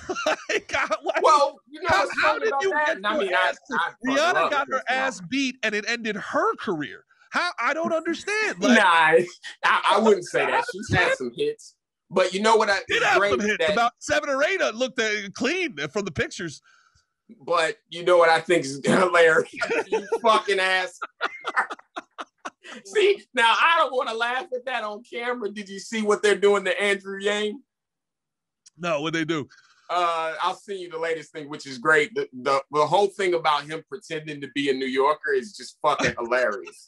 how did you get Rihanna got her ass beat and it ended her career. How? I don't understand. Like, nah, I wouldn't say that. She's had some hits. But you know what? Did have some hits. About 7 or 8 looked clean from the pictures. But you know what I think is hilarious? You fucking ass. See, now I don't want to laugh at that on camera. Did you see what they're doing to Andrew Yang? No, what they do? I'll send you the latest thing, which is great. The whole thing about him pretending to be a New Yorker is just fucking hilarious.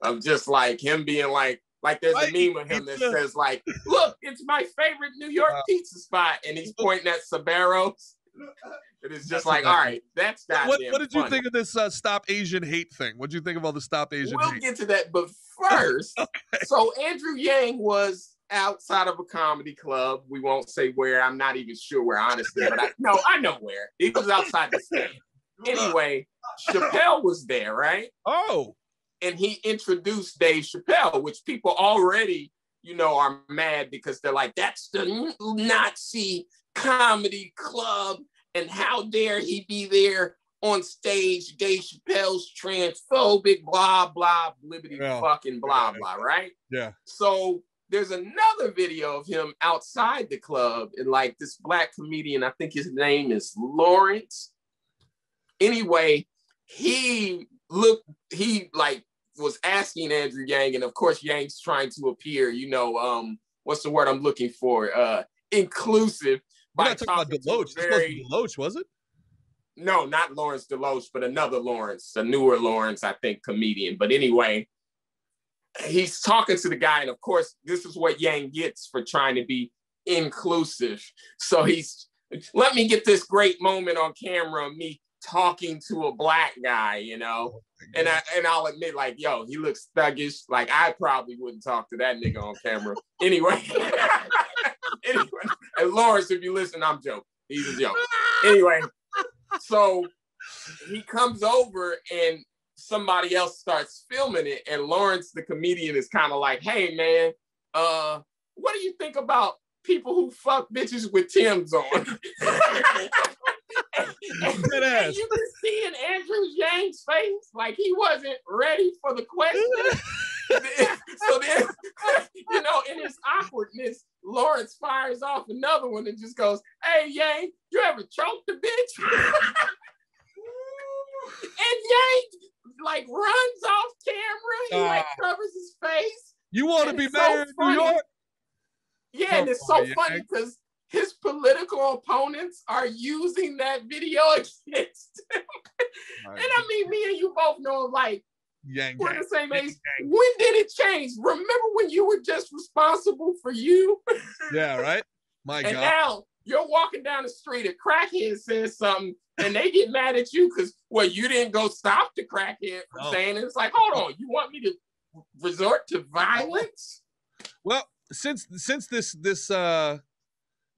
Of just like him being like there's a meme of him that says like, look, it's my favorite New York pizza spot. And he's pointing at Sabaros. It is just like, all right, that's goddamn What did you think of this Stop Asian Hate thing? What did you think of all the Stop Asian Hate? We'll get to that, but first, So Andrew Yang was outside of a comedy club. We won't say where. I'm not even sure where, honestly, but I know where. It was outside the state. Anyway, Chappelle was there, right? Oh. And he introduced Dave Chappelle, which people already, are mad because they're like, that's the Nazi comedy club. And how dare he be there on stage? Dave Chappelle's transphobic, blah, blah, blibbity, fucking blah, blah, right? Yeah. So there's another video of him outside the club, and like this black comedian, I think his name is Lawrence. Anyway, he was asking Andrew Yang, and of course Yang's trying to appear, what's the word I'm looking for? Inclusive. We're not talking about Deloach. This wasn't Deloach, was it? No, not Lawrence Deloach, but another Lawrence, a newer Lawrence, I think, comedian. But anyway, he's talking to the guy, and of course, this is what Yang gets for trying to be inclusive. So let me get this great moment on camera of me talking to a black guy, and I'll admit, like, yo, he looks thuggish. Like, I probably wouldn't talk to that nigga on camera. Anyway, and Lawrence, if you listen, I'm joking. He's a joke. Anyway, so he comes over and somebody else starts filming it, and Lawrence, the comedian, is kind of like, hey man, what do you think about people who fuck bitches with Timbs on? and you can see in Andrew Yang's face, like he wasn't ready for the question. So then, in his awkwardness, Lawrence fires off another one and just goes, hey, Yang, you ever choked a bitch? And Yang, like, runs off camera. He, covers his face. You want to be mayor of New York? Yeah, and it's so funny because his political opponents are using that video against him. And I mean, me and you both know, like, we're the same age. When did it change? Remember when you were just responsible for you? Yeah, right? My God. And now you're walking down the street, a crackhead says something, and they get mad at you because, you didn't go stop the crackhead from saying it. It's like, hold on, you want me to resort to violence? Well, since this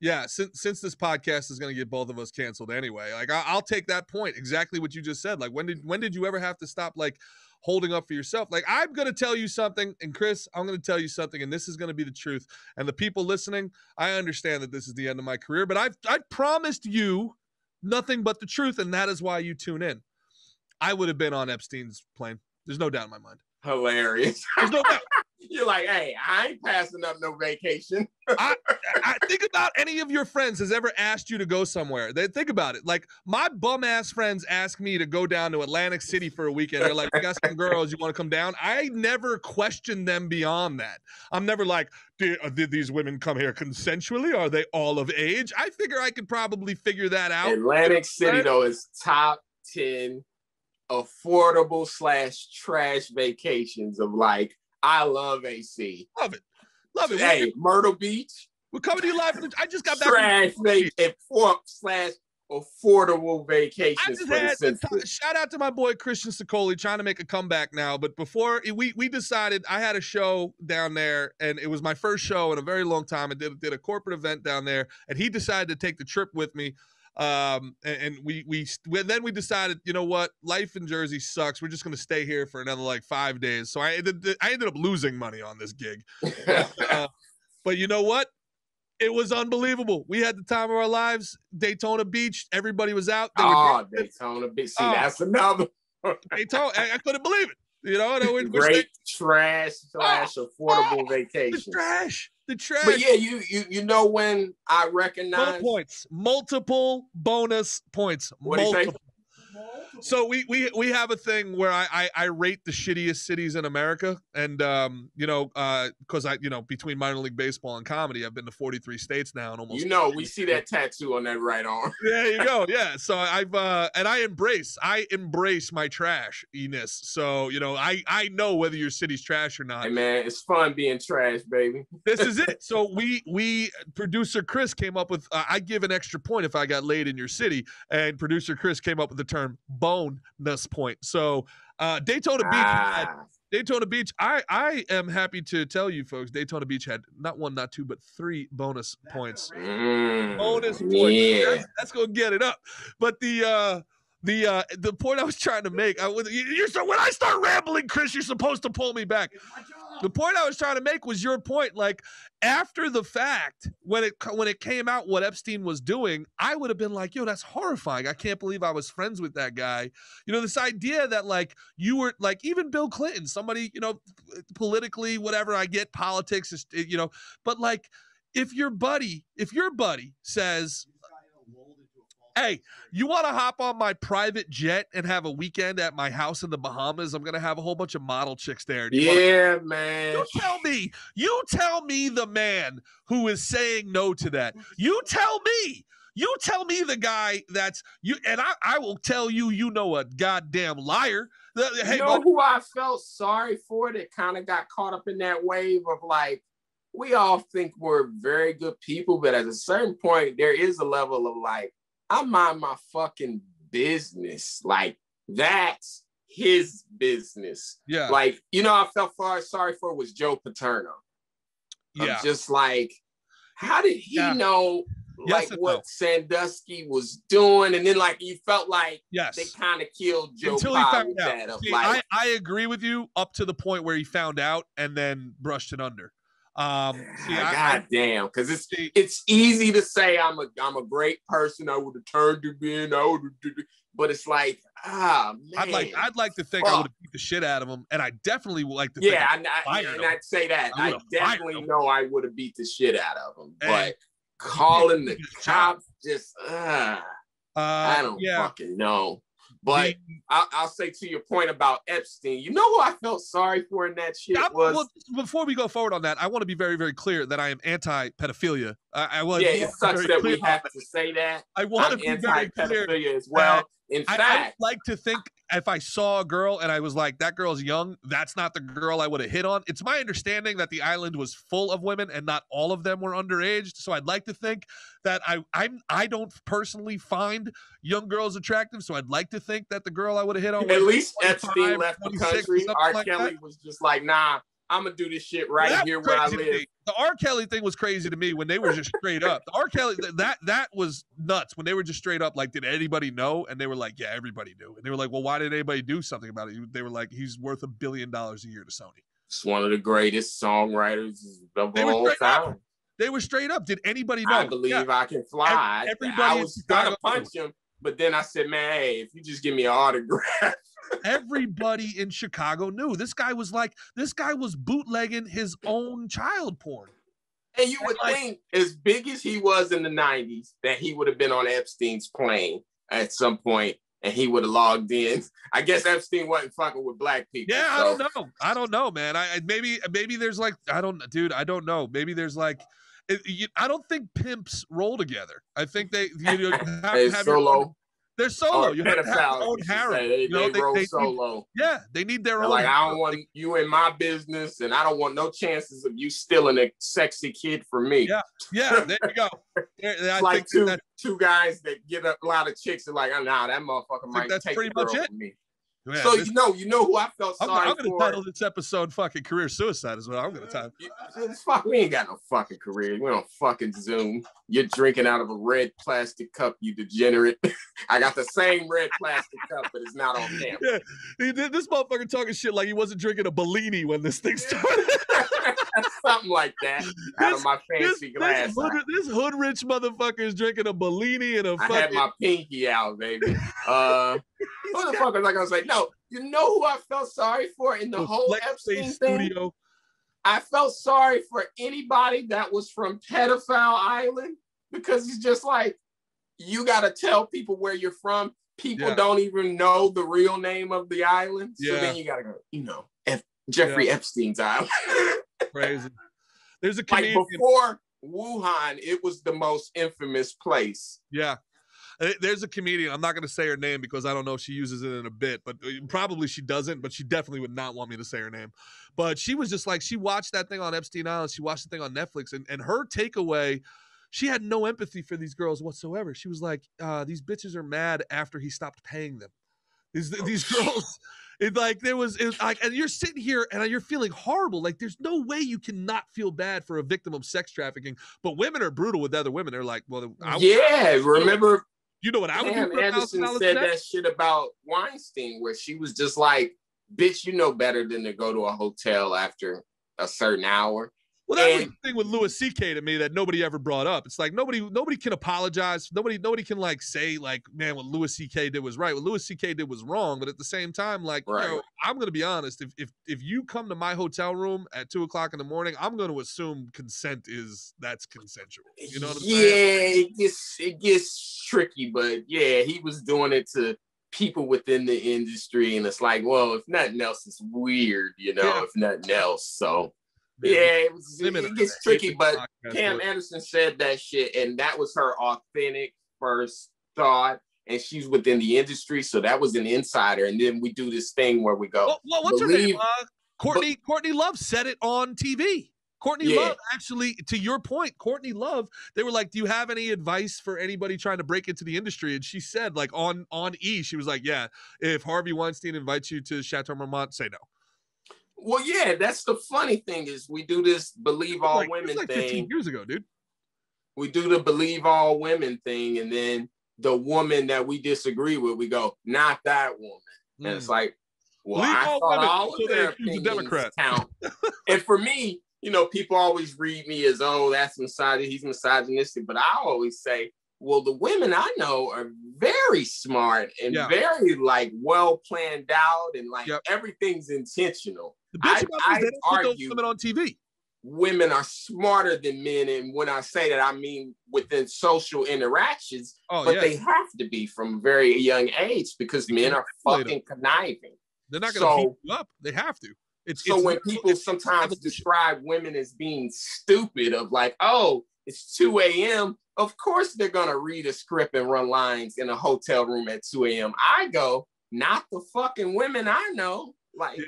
podcast is going to get both of us canceled anyway, like I'll take that point, exactly what you just said. Like, when did you ever have to stop, like, holding up for yourself? Like, I'm going to tell you something, and Chris, I'm going to tell you something, and this is going to be the truth. And the people listening, I understand that this is the end of my career, but I've promised you nothing but the truth, and that is why you tune in. I would have been on Epstein's plane. There's no doubt in my mind. Hilarious. There's no doubt. You're like, hey, I ain't passing up no vacation. I think about any of your friends has ever asked you to go somewhere. They think about it. Like, my bum ass friends ask me to go down to Atlantic City for a weekend. They're like, we got some girls, you want to come down? I never question them beyond that. I'm never like, did these women come here consensually? Are they all of age? I figure I could probably figure that out. Atlantic City, though, is top 10 affordable / trash vacations of, like, I love AC. Love it. Love it. Hey, Myrtle Beach. We're coming to you live. I just got back. Trash / affordable vacations. Shout out to my boy Christian Sicoli, trying to make a comeback now. But before we decided, I had a show down there, and it was my first show in a very long time. I did a corporate event down there, and he decided to take the trip with me. And then we decided, you know what, life in Jersey sucks. We're just going to stay here for another like 5 days. So I ended up losing money on this gig. But you know what? It was unbelievable. We had the time of our lives. Daytona Beach. Everybody was out. Daytona Beach. See, that's another. Daytona. I couldn't believe it. You know, great trash / affordable vacation. The trash. But yeah, you know when I recognize multiple bonus points. What do you say? So we have a thing where I rate the shittiest cities in America, and because between minor league baseball and comedy, I've been to 43 states now, and almost. We see that tattoo on that right arm. There you go. Yeah. So I embrace my trashiness. So I know whether your city's trash or not. Hey man, it's fun being trash, baby. This is it. So we producer Chris came up with I give an extra point if I got laid in your city, and producer Chris came up with the term bonus point. So Daytona Beach Daytona Beach. I am happy to tell you folks, Daytona Beach had not 1, not 2, but 3 bonus points. Bonus points. Yeah. That's gonna get it up. But the point I was trying to make, when I start rambling, Chris, you're supposed to pull me back. The point I was trying to make was your point. Like, after the fact, when it came out what Epstein was doing, I would have been like, yo, that's horrifying. I can't believe I was friends with that guy. You know, this idea that, like, you were, like, even Bill Clinton, somebody, you know, politically, whatever, I get politics, is, you know, but, like, if your buddy says, hey, you want to hop on my private jet and have a weekend at my house in the Bahamas? I'm going to have a whole bunch of model chicks there. Man. You tell me the man who is saying no to that. You tell me the guy that's you, and I will tell you, you know, a goddamn liar. Hey, you know who I felt sorry for that kind of got caught up in that wave of, like, we all think we're very good people, but at a certain point, there is a level of, like, I mind my fucking business. Like, that's his business. Yeah. Like, you know, I felt sorry for was Joe Paterno. Yeah. I'm just like, how did he know, like, what Sandusky was doing? And then, like, you felt like they kind of killed Joe until he found out. See, like, I agree with you up to the point where he found out and then brushed it under. God damn, because it's easy to say I'm a great person. I would have turned to being, but it's like, man. I'd like to think I would have beat the shit out of him, and I definitely would like to think I'd say that. I definitely know I would have beat the shit out of him, but calling the cops, just I don't fucking know. But I'll say, to your point about Epstein, you know who I felt sorry for in that shit was... Well, before we go forward on that, I want to be very, very clear that I am anti-pedophilia. It sucks that we have to say that. I want to be anti-pedophilia as well. In fact, I would like to think if I saw a girl and I was like, that girl's young, that's not the girl I would have hit on. It's my understanding that the island was full of women and not all of them were underage. So I'd like to think that I don't personally find young girls attractive. So I'd like to think that the girl I would have hit on, at least Epstein left the country. R. Kelly was just like, nah, I'm gonna do this shit right here where I live. The R. Kelly thing was crazy to me when they were just straight up. The R. Kelly, that was nuts when they were just straight up like, did anybody know? And they were like, yeah, everybody knew. And they were like, well, why did anybody do something about it? They were like, he's worth $1 billion a year to Sony. It's one of the greatest songwriters of all time. They were straight up. Did anybody know? I believe I can fly. I was gonna punch him, but then I said, man, hey, if you just give me an autograph. Everybody in Chicago knew. This guy was bootlegging his own child porn. And you would think, as big as he was in the 90s, that he would have been on Epstein's plane at some point and he would have logged in. I guess Epstein wasn't fucking with black people. Yeah, so. I don't know, man. Maybe there's like, I don't know. Maybe there's like, I don't think pimps roll together. I think they have solo. They're solo. You have to have your own harem. They roll solo. They need their own. Like, I don't want you in my business, and I don't want no chances of you stealing a sexy kid from me. Yeah. There you go. It's like two guys that get a lot of chicks and like, nah, that motherfucker might take the girl from me. Yeah, so you know who I felt sorry for. I'm going to title this episode "Fucking Career Suicide" as well. I'm going to title. We ain't got no fucking career. We don't fucking Zoom. You're drinking out of a red plastic cup, you degenerate. I got the same red plastic cup, but it's not on camera. Yeah, this motherfucker talking shit like he wasn't drinking a Bellini when this thing started. Something like that. Out of my fancy glass. This hood rich motherfucker is drinking a Bellini and a fucking... I had my pinky out, baby. What the fuck was I gonna say? No, you know who I felt sorry for in the whole Epstein thing? I felt sorry for anybody that was from Pedophile Island, because it's just like, you gotta tell people where you're from. People don't even know the real name of the island. So then you gotta go, Jeffrey Epstein's island. Crazy. There's a comedian. Like, before Wuhan, it was the most infamous place. Yeah. There's a comedian, I'm not going to say her name because I don't know if she uses it in a bit, but probably she doesn't, but she definitely would not want me to say her name. But she was just like, she watched that thing on Epstein Island, she watched the thing on Netflix, and her takeaway, she had no empathy for these girls whatsoever. She was like, these bitches are mad after he stopped paying them. These girls, and you're sitting here and you're feeling horrible. Like, there's no way you cannot feel bad for a victim of sex trafficking. But women are brutal with other women. They're like, well, remember, you know what I would do for Anderson $1,000 said that shit about Weinstein, where she was just like, bitch, you know better than to go to a hotel after a certain hour. Well, that was the thing with Louis C.K. to me that nobody ever brought up. It's like nobody can apologize. Nobody can like say like, man, what Louis C.K. did was right. What Louis C.K. did was wrong. But at the same time, like, I'm gonna be honest. If you come to my hotel room at 2:00 in the morning, I'm gonna assume consent that's consensual. You know what I'm saying? Yeah, it gets tricky, but yeah, he was doing it to people within the industry, and it's like, well, if nothing else, it's weird, if nothing else. So. Yeah, it gets tricky, but Pam Anderson said that shit, and that was her authentic first thought, and she's within the industry, so that was an insider. And then we do this thing where we go, well what's her name? Courtney Love said it on TV. Courtney Love, actually, to your point, Courtney Love, they were like, do you have any advice for anybody trying to break into the industry? And she said, like, on E, she was like, yeah, if Harvey Weinstein invites you to Chateau Marmont, say no. Well, yeah, that's the funny thing is we do this believe all women thing. 15 years ago, dude. We do the believe all women thing, and then the woman that we disagree with, we go, not that woman. And it's like, well, I thought all of their opinions count. And for me, people always read me as, oh, that's he's misogynistic. But I always say, well, the women I know are very smart and very like well planned out, and like everything's intentional. I argue women on TV. Women are smarter than men, and when I say that, I mean within social interactions. They have to be from a very young age because men are fucking conniving. They're not going to beat you up. They have to. When people sometimes describe women as being stupid, of like, oh, it's 2 a.m. Of course they're going to read a script and run lines in a hotel room at 2 a.m. I go, not the fucking women I know. Like,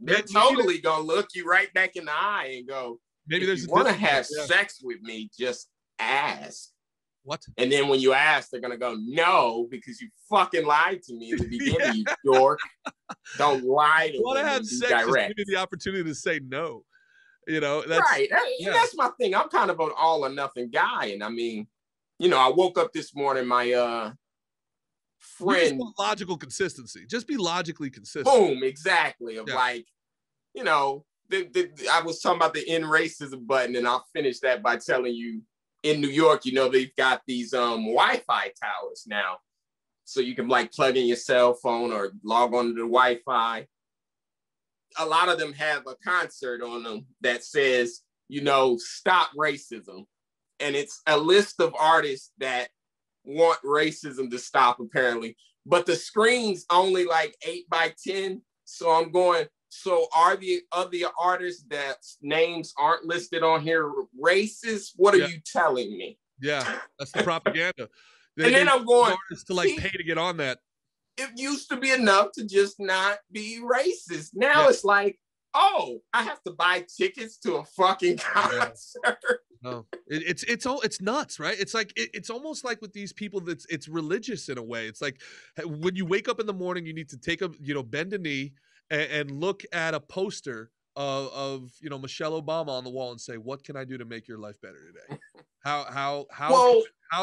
they're totally going to look you right back in the eye and go, maybe if you want to have sex with me, just ask. What? And then when you ask, they're going to go, no, because you fucking lied to me in the beginning, you dork. Don't lie to me. Want to have sex, just give me the opportunity to say no. That's right. That's my thing. I'm kind of an all or nothing guy. And I mean, I woke up this morning, my friend. Logical consistency. Just be logically consistent. Boom, exactly. Of like, I was talking about the end racism button, and I'll finish that by telling you, in New York, they've got these Wi-Fi towers now. So you can like plug in your cell phone or log on to the Wi-Fi. A lot of them have a concert on them that says, stop racism. And it's a list of artists that want racism to stop, apparently. But the screen's only like 8x10. So I'm going, so are the other artists that names aren't listed on here racist? What are you telling me? Yeah, that's the propaganda. And then I'm going to like pay to get on that. It used to be enough to just not be racist. Now it's like, oh, I have to buy tickets to a fucking concert. No, it's nuts, right? It's like it's almost like with these people that it's religious in a way. It's like when you wake up in the morning, you need to bend a knee and look at a poster of Michelle Obama on the wall and say, what can I do to make your life better today? How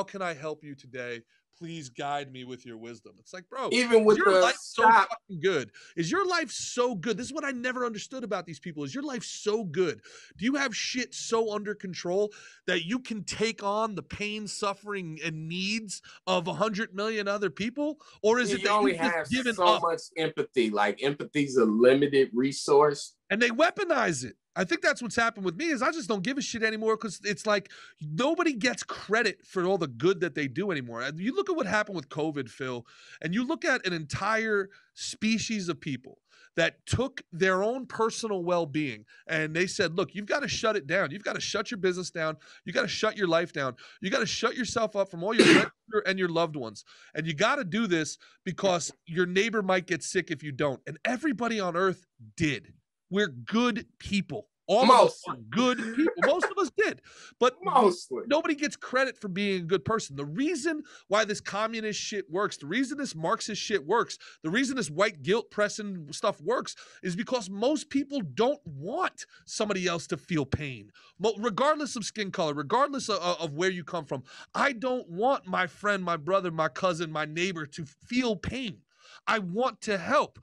can I help you today? Please guide me with your wisdom. It's like, bro, even with your life so fucking good. Is your life so good? This is what I never understood about these people. Is your life so good? Do you have shit so under control that you can take on the pain, suffering, and needs of 100 million other people? Or is it that only have so much empathy? Like, empathy's a limited resource. And they weaponize it. I think that's what's happened with me is I just don't give a shit anymore because it's like nobody gets credit for all the good that they do anymore. And you look at what happened with COVID, Phil, and you look at an entire species of people that took their own personal well-being and they said, look, you've got to shut it down. You've got to shut your business down. You got to shut your life down. You got to shut yourself up from all your friends and your loved ones. And you got to do this because your neighbor might get sick if you don't. And everybody on earth did. We're good people. All of us are good people. Most of us did. But Mostly. Nobody gets credit for being a good person. The reason why this communist shit works, the reason this Marxist shit works, the reason this white guilt pressing stuff works is because most people don't want somebody else to feel pain. Regardless of skin color, regardless of where you come from. I don't want my friend, my brother, my cousin, my neighbor to feel pain. I want to help.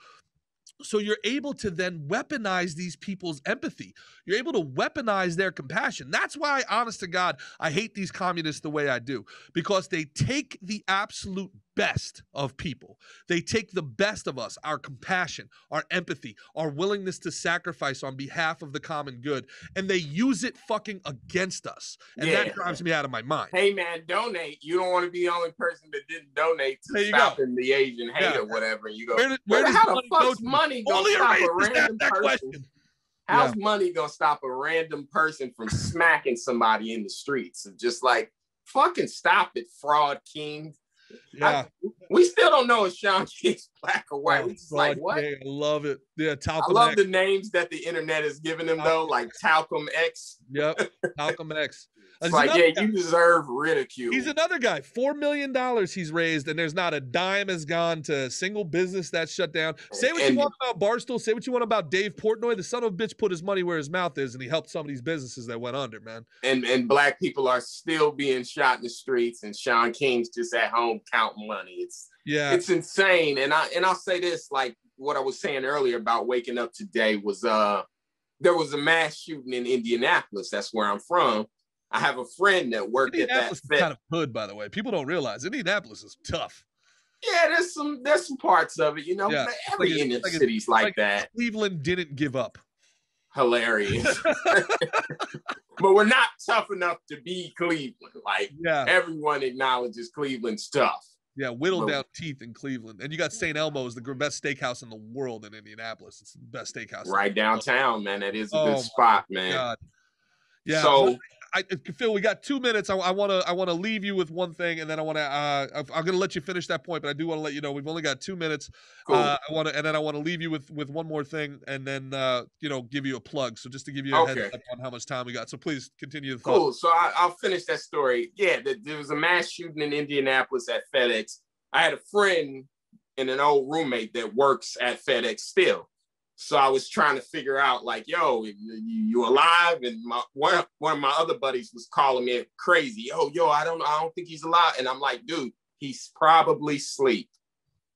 So you're able to then weaponize these people's empathy. You're able to weaponize their compassion. That's why, honest to God, I hate these communists the way I do, because they take the absolute best of people. They take the best of us, our compassion, our empathy, our willingness to sacrifice on behalf of the common good, and they use it fucking against us. And that drives me out of my mind. Hey, man, donate. You don't want to be the only person that didn't donate to stopping the Asian hate or whatever. And you go, where how the fuck's money going to stop a random person? How's money going to stop a random person from smacking somebody in the streets? And just like, fucking stop it, fraud king. Yeah, we still don't know if Sean King's black or white. We're just like, what? I love it. Yeah, Talcum I love the names that the internet is giving him, though, like Talcum X. Yep, Talcum X. It's like, you deserve ridicule. He's another guy. $4 million he's raised, and there's not a dime has gone to a single business that's shut down. Say what you want about Barstool. Say what you want about Dave Portnoy. The son of a bitch put his money where his mouth is, and he helped some of these businesses that went under, man. And black people are still being shot in the streets, and Sean King's just at home counting money. It's insane. And I'll say this, like what I was saying earlier about waking up today was there was a mass shooting in Indianapolis. That's where I'm from. I have a friend that worked at that. Is kind of hood, by the way. People don't realize Indianapolis is tough. Yeah, there's some parts of it, you know. Yeah. Every inner city's like that. Cleveland didn't give up. Hilarious. But we're not tough enough to be Cleveland. Like everyone acknowledges Cleveland's tough. Yeah, whittled down teeth in Cleveland. And you got St. Elmo's, the best steakhouse in the world in Indianapolis. It's the best steakhouse. Right downtown, man. That is a good spot, man. God. Yeah. So Phil, we got 2 minutes. I want to leave you with one thing, and then I'm going to let you finish that point, but I do want to let you know we've only got 2 minutes. Cool. I want to leave you with one more thing, and then give you a plug. So just to give you a heads up on how much time we got. So please continue the thought. Cool. So I'll finish that story. Yeah, there was a mass shooting in Indianapolis at FedEx. I had a friend and an old roommate that works at FedEx still. So I was trying to figure out, like, yo, you alive? And one of my other buddies was calling me crazy. Yo, I don't think he's alive. And I'm like, dude, he's probably asleep.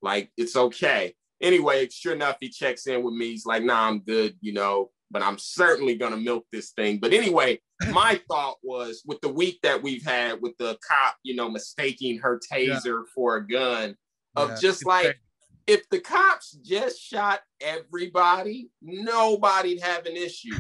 Like, it's okay. Anyway, sure enough, he checks in with me. He's like, nah, I'm good, but I'm certainly going to milk this thing. But anyway, my thought was with the week that we've had with the cop, mistaking her taser for a gun, just like, if the cops just shot everybody, nobody'd have an issue.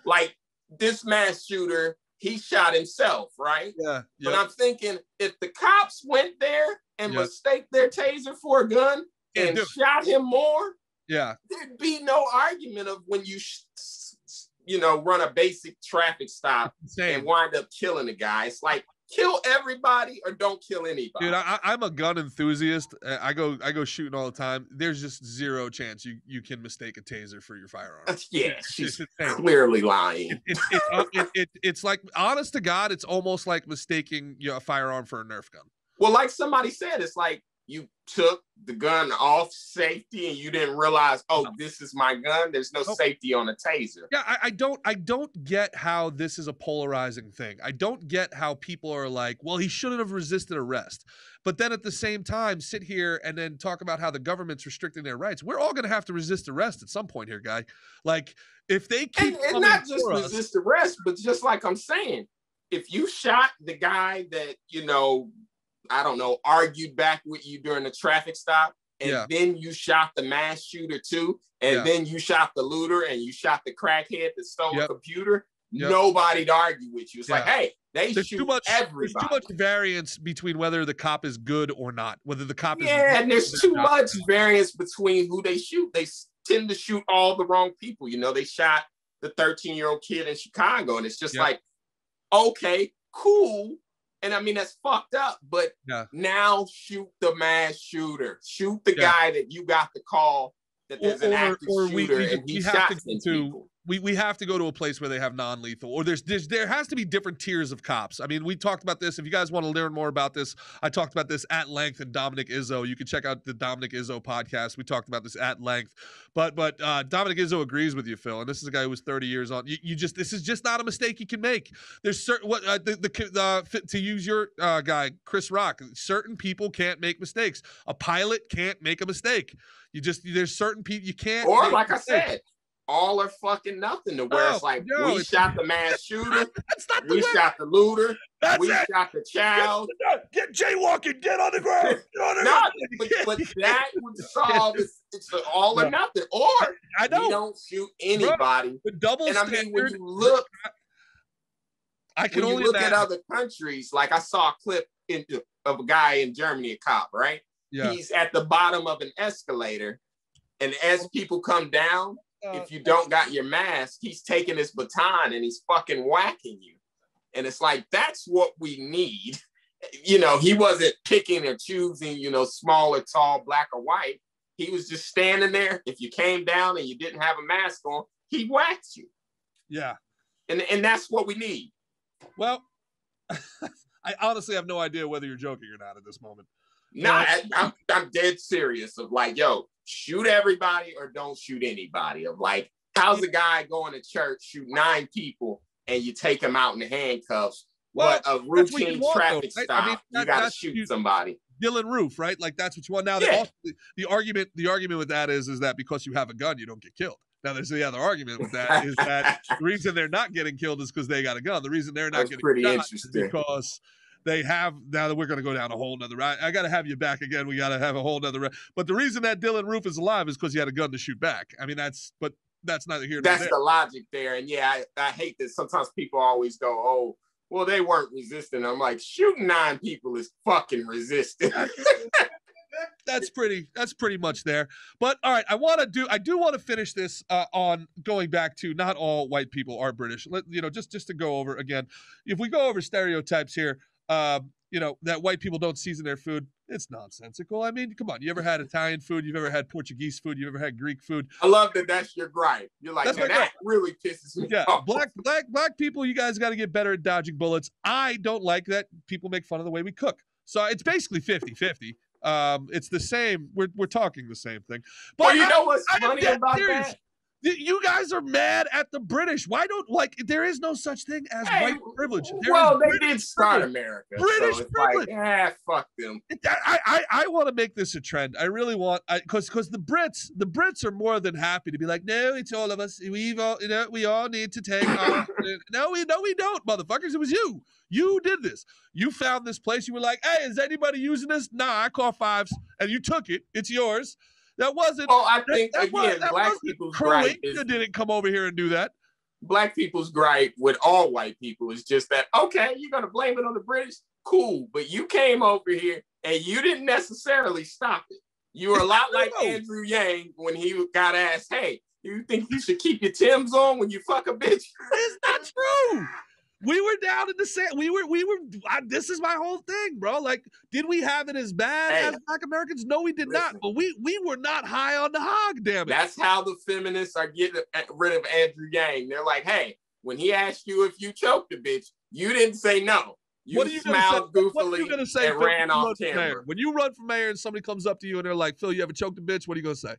Like this mass shooter, he shot himself, right? Yeah. But I'm thinking if the cops went there and mistaked their taser for a gun and shot him more, there'd be no argument of when you, run a basic traffic stop and wind up killing a guy. It's like, kill everybody or don't kill anybody. Dude, I'm a gun enthusiast. I go shooting all the time. There's just zero chance you can mistake a taser for your firearm. Yeah, she's clearly lying. It's like, honest to God, it's almost like mistaking a firearm for a Nerf gun. Well, like somebody said, it's like you took the gun off safety and you didn't realize, this is my gun. There's no safety on a taser. Yeah, I don't get how this is a polarizing thing. I don't get how people are like, well, he shouldn't have resisted arrest. But then at the same time, sit here and then talk about how the government's restricting their rights. We're all going to have to resist arrest at some point here, guy. Like, if they keep and not just resist arrest, but just like I'm saying, if you shot the guy that, I don't know, argued back with you during the traffic stop, and then you shot the mass shooter too, and then you shot the looter, and you shot the crackhead that stole the computer, nobody'd argue with you. It's like, hey, there's shoot everybody. There's too much variance between whether the cop is good or not, whether the cop is and there's too much variance between who they shoot. They tend to shoot all the wrong people. They shot the 13-year-old kid in Chicago, and it's just like, okay, cool. And I mean, that's fucked up, but now shoot the mass shooter. Shoot the guy that you got the call that there's an active shooter and he shot some people. we have to go to a place where they have non-lethal, or there has to be different tiers of cops. I mean, we talked about this. If you guys want to learn more about this, I talked about this at length in Dominic Izzo. You can check out the Dominic Izzo podcast. We talked about this at length. But Dominic Izzo agrees with you, Phil. And this is a guy who was 30 years on. This is just not a mistake you can make. There's certain to use your guy Chris Rock. Certain people can't make mistakes. A pilot can't make a mistake. There's certain people you can't. Or like I said, all are fucking nothing to where it's like, we shot the mass shooter, we shot the looter, shot the child. Get jaywalking, get on the ground. But that would solve it's all or nothing. Or we don't shoot anybody. The double standard. I mean, when you look, at other countries, like I saw a clip of a guy in Germany, a cop, right? Yeah. He's at the bottom of an escalator, and as people come down, if you don't got your mask, he's taking his baton and he's fucking whacking you. And it's like, that's what we need. You know, he wasn't picking or choosing, small or tall, black or white. He was just standing there. If you came down and you didn't have a mask on, he whacked you. Yeah. And that's what we need. Well, I honestly have no idea whether you're joking or not at this moment. No, I'm dead serious of like, yo, shoot everybody or don't shoot anybody. Of like, how's a guy going to church, shoot 9 people, and you take him out in handcuffs? Well, a routine traffic stop, I mean, you got to shoot somebody. Dylan Roof, right? Like, that's what you want. Now, the argument with that is that because you have a gun, you don't get killed. Now, there's the other argument with that is that the reason they're not getting killed is because they got a gun. The reason they're not getting killed is because they have, now that we're going to go down a whole nother route. I got to have you back again. We got to have a whole nother route. But the reason that Dylan Roof is alive is because he had a gun to shoot back. I mean, that's neither here nor there. That's the logic there. And yeah, I hate that sometimes people always go, oh, well, they weren't resisting. I'm like, shooting 9 people is fucking resisting. That's pretty much there. But all right, I do want to finish this on going back to not all white people are British. Just to go over again, if we go over stereotypes here, that white people don't season their food, it's nonsensical. I mean, come on, you ever had Italian food? You've ever had Portuguese food? You've ever had Greek food? I love that that's your gripe. You're like, that really pisses me off. Black people, you guys got to get better at dodging bullets. I don't like that people make fun of the way we cook. So it's basically 50-50. It's the same. We're talking the same thing. But well, you know what's funny about that? You guys are mad at the British. Why don't there is no such thing as white privilege. They did start America. British so it's privilege. Like, fuck them. I want to make this a trend. I really want, because the Brits are more than happy to be like, no, it's all of us. We all need to take off. No, we don't, motherfuckers. It was you. You did this. You found this place. You were like, hey, is anybody using this? Nah, I call 5s, and you took it. It's yours. That wasn't. Well, I think black people's gripe didn't come over here and do that. Black people's gripe with all white people is just that, okay, you're gonna blame it on the British, cool, but you came over here and you didn't necessarily stop it. You were a lot like Andrew Yang when he got asked, hey, you think you should keep your Timbs on when you fuck a bitch? It's not true. We were down in the same. This is my whole thing, bro. Like, did we have it as bad as Black Americans? No, we did not. But we were not high on the hog, damn it. That's how the feminists are getting rid of Andrew Yang. They're like, hey, when he asked you if you choked a bitch, you didn't say no. You smiled goofily and ran off camera. When you run for mayor and somebody comes up to you and they're like, Phil, you ever choked a bitch? What are you going to say?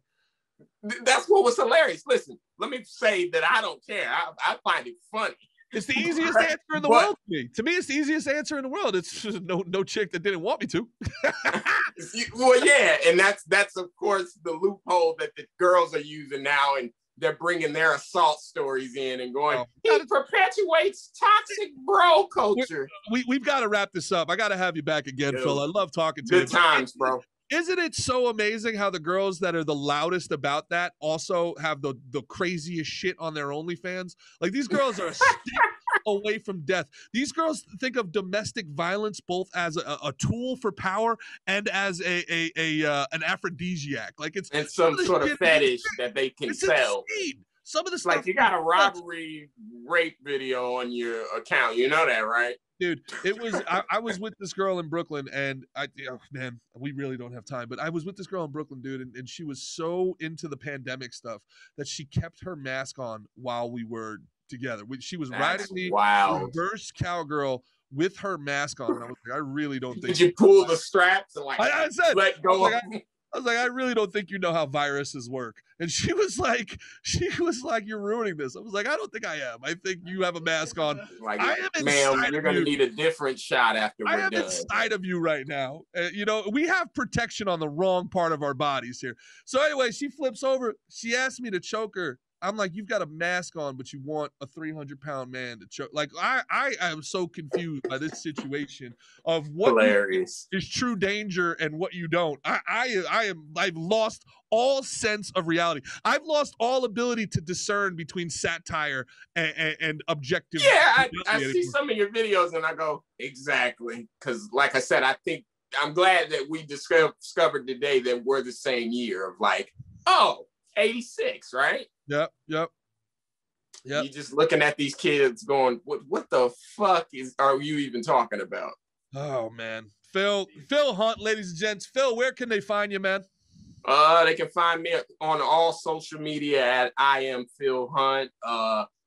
That's what was hilarious. Listen, let me say that I don't care. I find it funny. It's the easiest answer in the world to me. To me, it's the easiest answer in the world. It's just no chick that didn't want me to. Well, yeah, and that's of course the loophole that the girls are using now, and they're bringing their assault stories in and going, he perpetuates toxic bro culture. We've got to wrap this up. I got to have you back again, Phil. I love talking to you. Good times, bro. Isn't it so amazing how the girls that are the loudest about that also have the craziest shit on their OnlyFans? Like, these girls are a step away from death. These girls think of domestic violence both as a tool for power and as an aphrodisiac. Like, it's and some sort of fetish that they can sell. Insane. Some of the stuff, like, you got a robbery rape video on your account. You know that, right? Dude, it was I was with this girl in Brooklyn, and man, we really don't have time, but I was with this girl in Brooklyn, dude, and she was so into the pandemic stuff that she kept her mask on while we were together. She was riding me reverse cowgirl with her mask on, and I was like, I really don't think. Did you pull the straps and like I said, let go? I was like, I really don't think you know how viruses work. And she was like, you're ruining this. I was like, I don't think I am. I think you have a mask on. Like, I am ma'am, you're going to need a different shot after we're done. I am inside of you right now. You know, we have protection on the wrong part of our bodies here. So anyway, she flips over. She asked me to choke her. I'm like, you've got a mask on, but you want a 300-pound man to choke. Like, I am so confused by this situation of what is true danger and what you don't. I've lost all sense of reality. I've lost all ability to discern between satire and objective. Yeah, I see some of your videos and I go, exactly. Because like I said, I think I'm glad that we discovered today that we're the same year of like, 86, right? Yep. You're just looking at these kids going, what the fuck are you even talking about? Oh, man. Phil Hunt, ladies and gents. Phil, where can they find you, man? They can find me on all social media at iamphilhunt.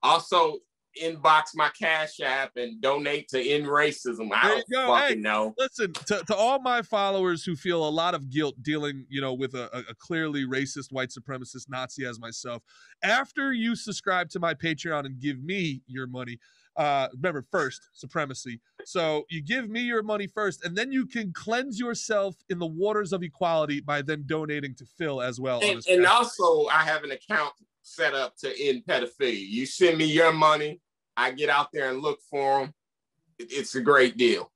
Also, inbox my Cash App and donate to End Racism. I don't fucking know. Listen, to all my followers who feel a lot of guilt dealing, with a clearly racist, white supremacist Nazi as myself, after you subscribe to my Patreon and give me your money, remember, first, supremacy. So you give me your money first, and then you can cleanse yourself in the waters of equality by then donating to Phil as well. And also, I have an account set up to end pedophilia. You send me your money, I get out there and look for them. It's a great deal.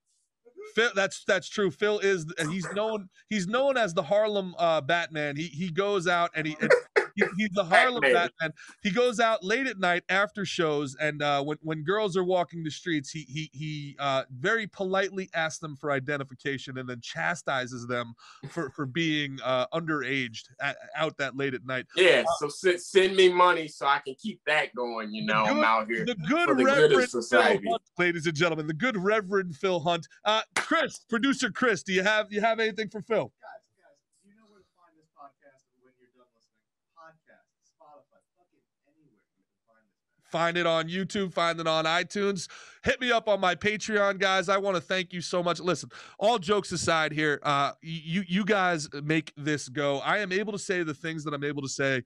Phil, that's true. Phil he's known as the Harlem Batman. He goes out and he's the Harlem Batman. He goes out late at night after shows, and when girls are walking the streets, he very politely asks them for identification and then chastises them for being underaged out that late at night. Yeah, so send me money so I can keep that going. I'm out here for the good of society. Phil Hunt, ladies and gentlemen, the good Reverend Phil Hunt. Producer Chris, do you have anything for Phil? Guys, do you know where to find this podcast when you're done listening? Podcast, Spotify, fucking anywhere you can find this. Find it on YouTube, find it on iTunes. Hit me up on my Patreon, guys. I want to thank you so much. Listen, all jokes aside here, you guys make this go. I am able to say the things that I'm able to say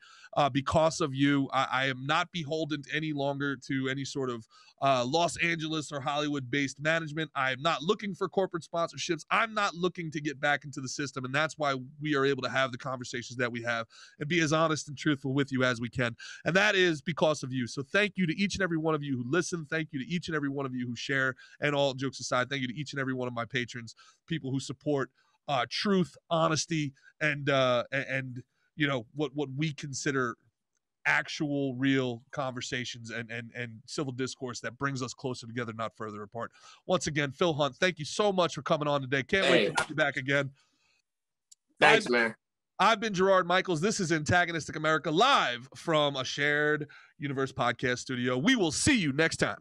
because of you. I am not beholden any longer to any sort of Los Angeles or Hollywood-based management. I am not looking for corporate sponsorships. I'm not looking to get back into the system, and that's why we are able to have the conversations that we have and be as honest and truthful with you as we can, and that is because of you. So thank you to each and every one of you who listen. Thank you to each and every one of you who share, and all jokes aside, thank you to each and every one of my patrons, people who support truth, honesty, and what we consider actual real conversations and civil discourse that brings us closer together, not further apart. Once again, Phil Hunt, thank you so much for coming on today. Can't wait to have you back again. Thanks, man. I've been Gerard Michaels. This is Antagonistic America, live from a shared universe podcast studio. We will see you next time.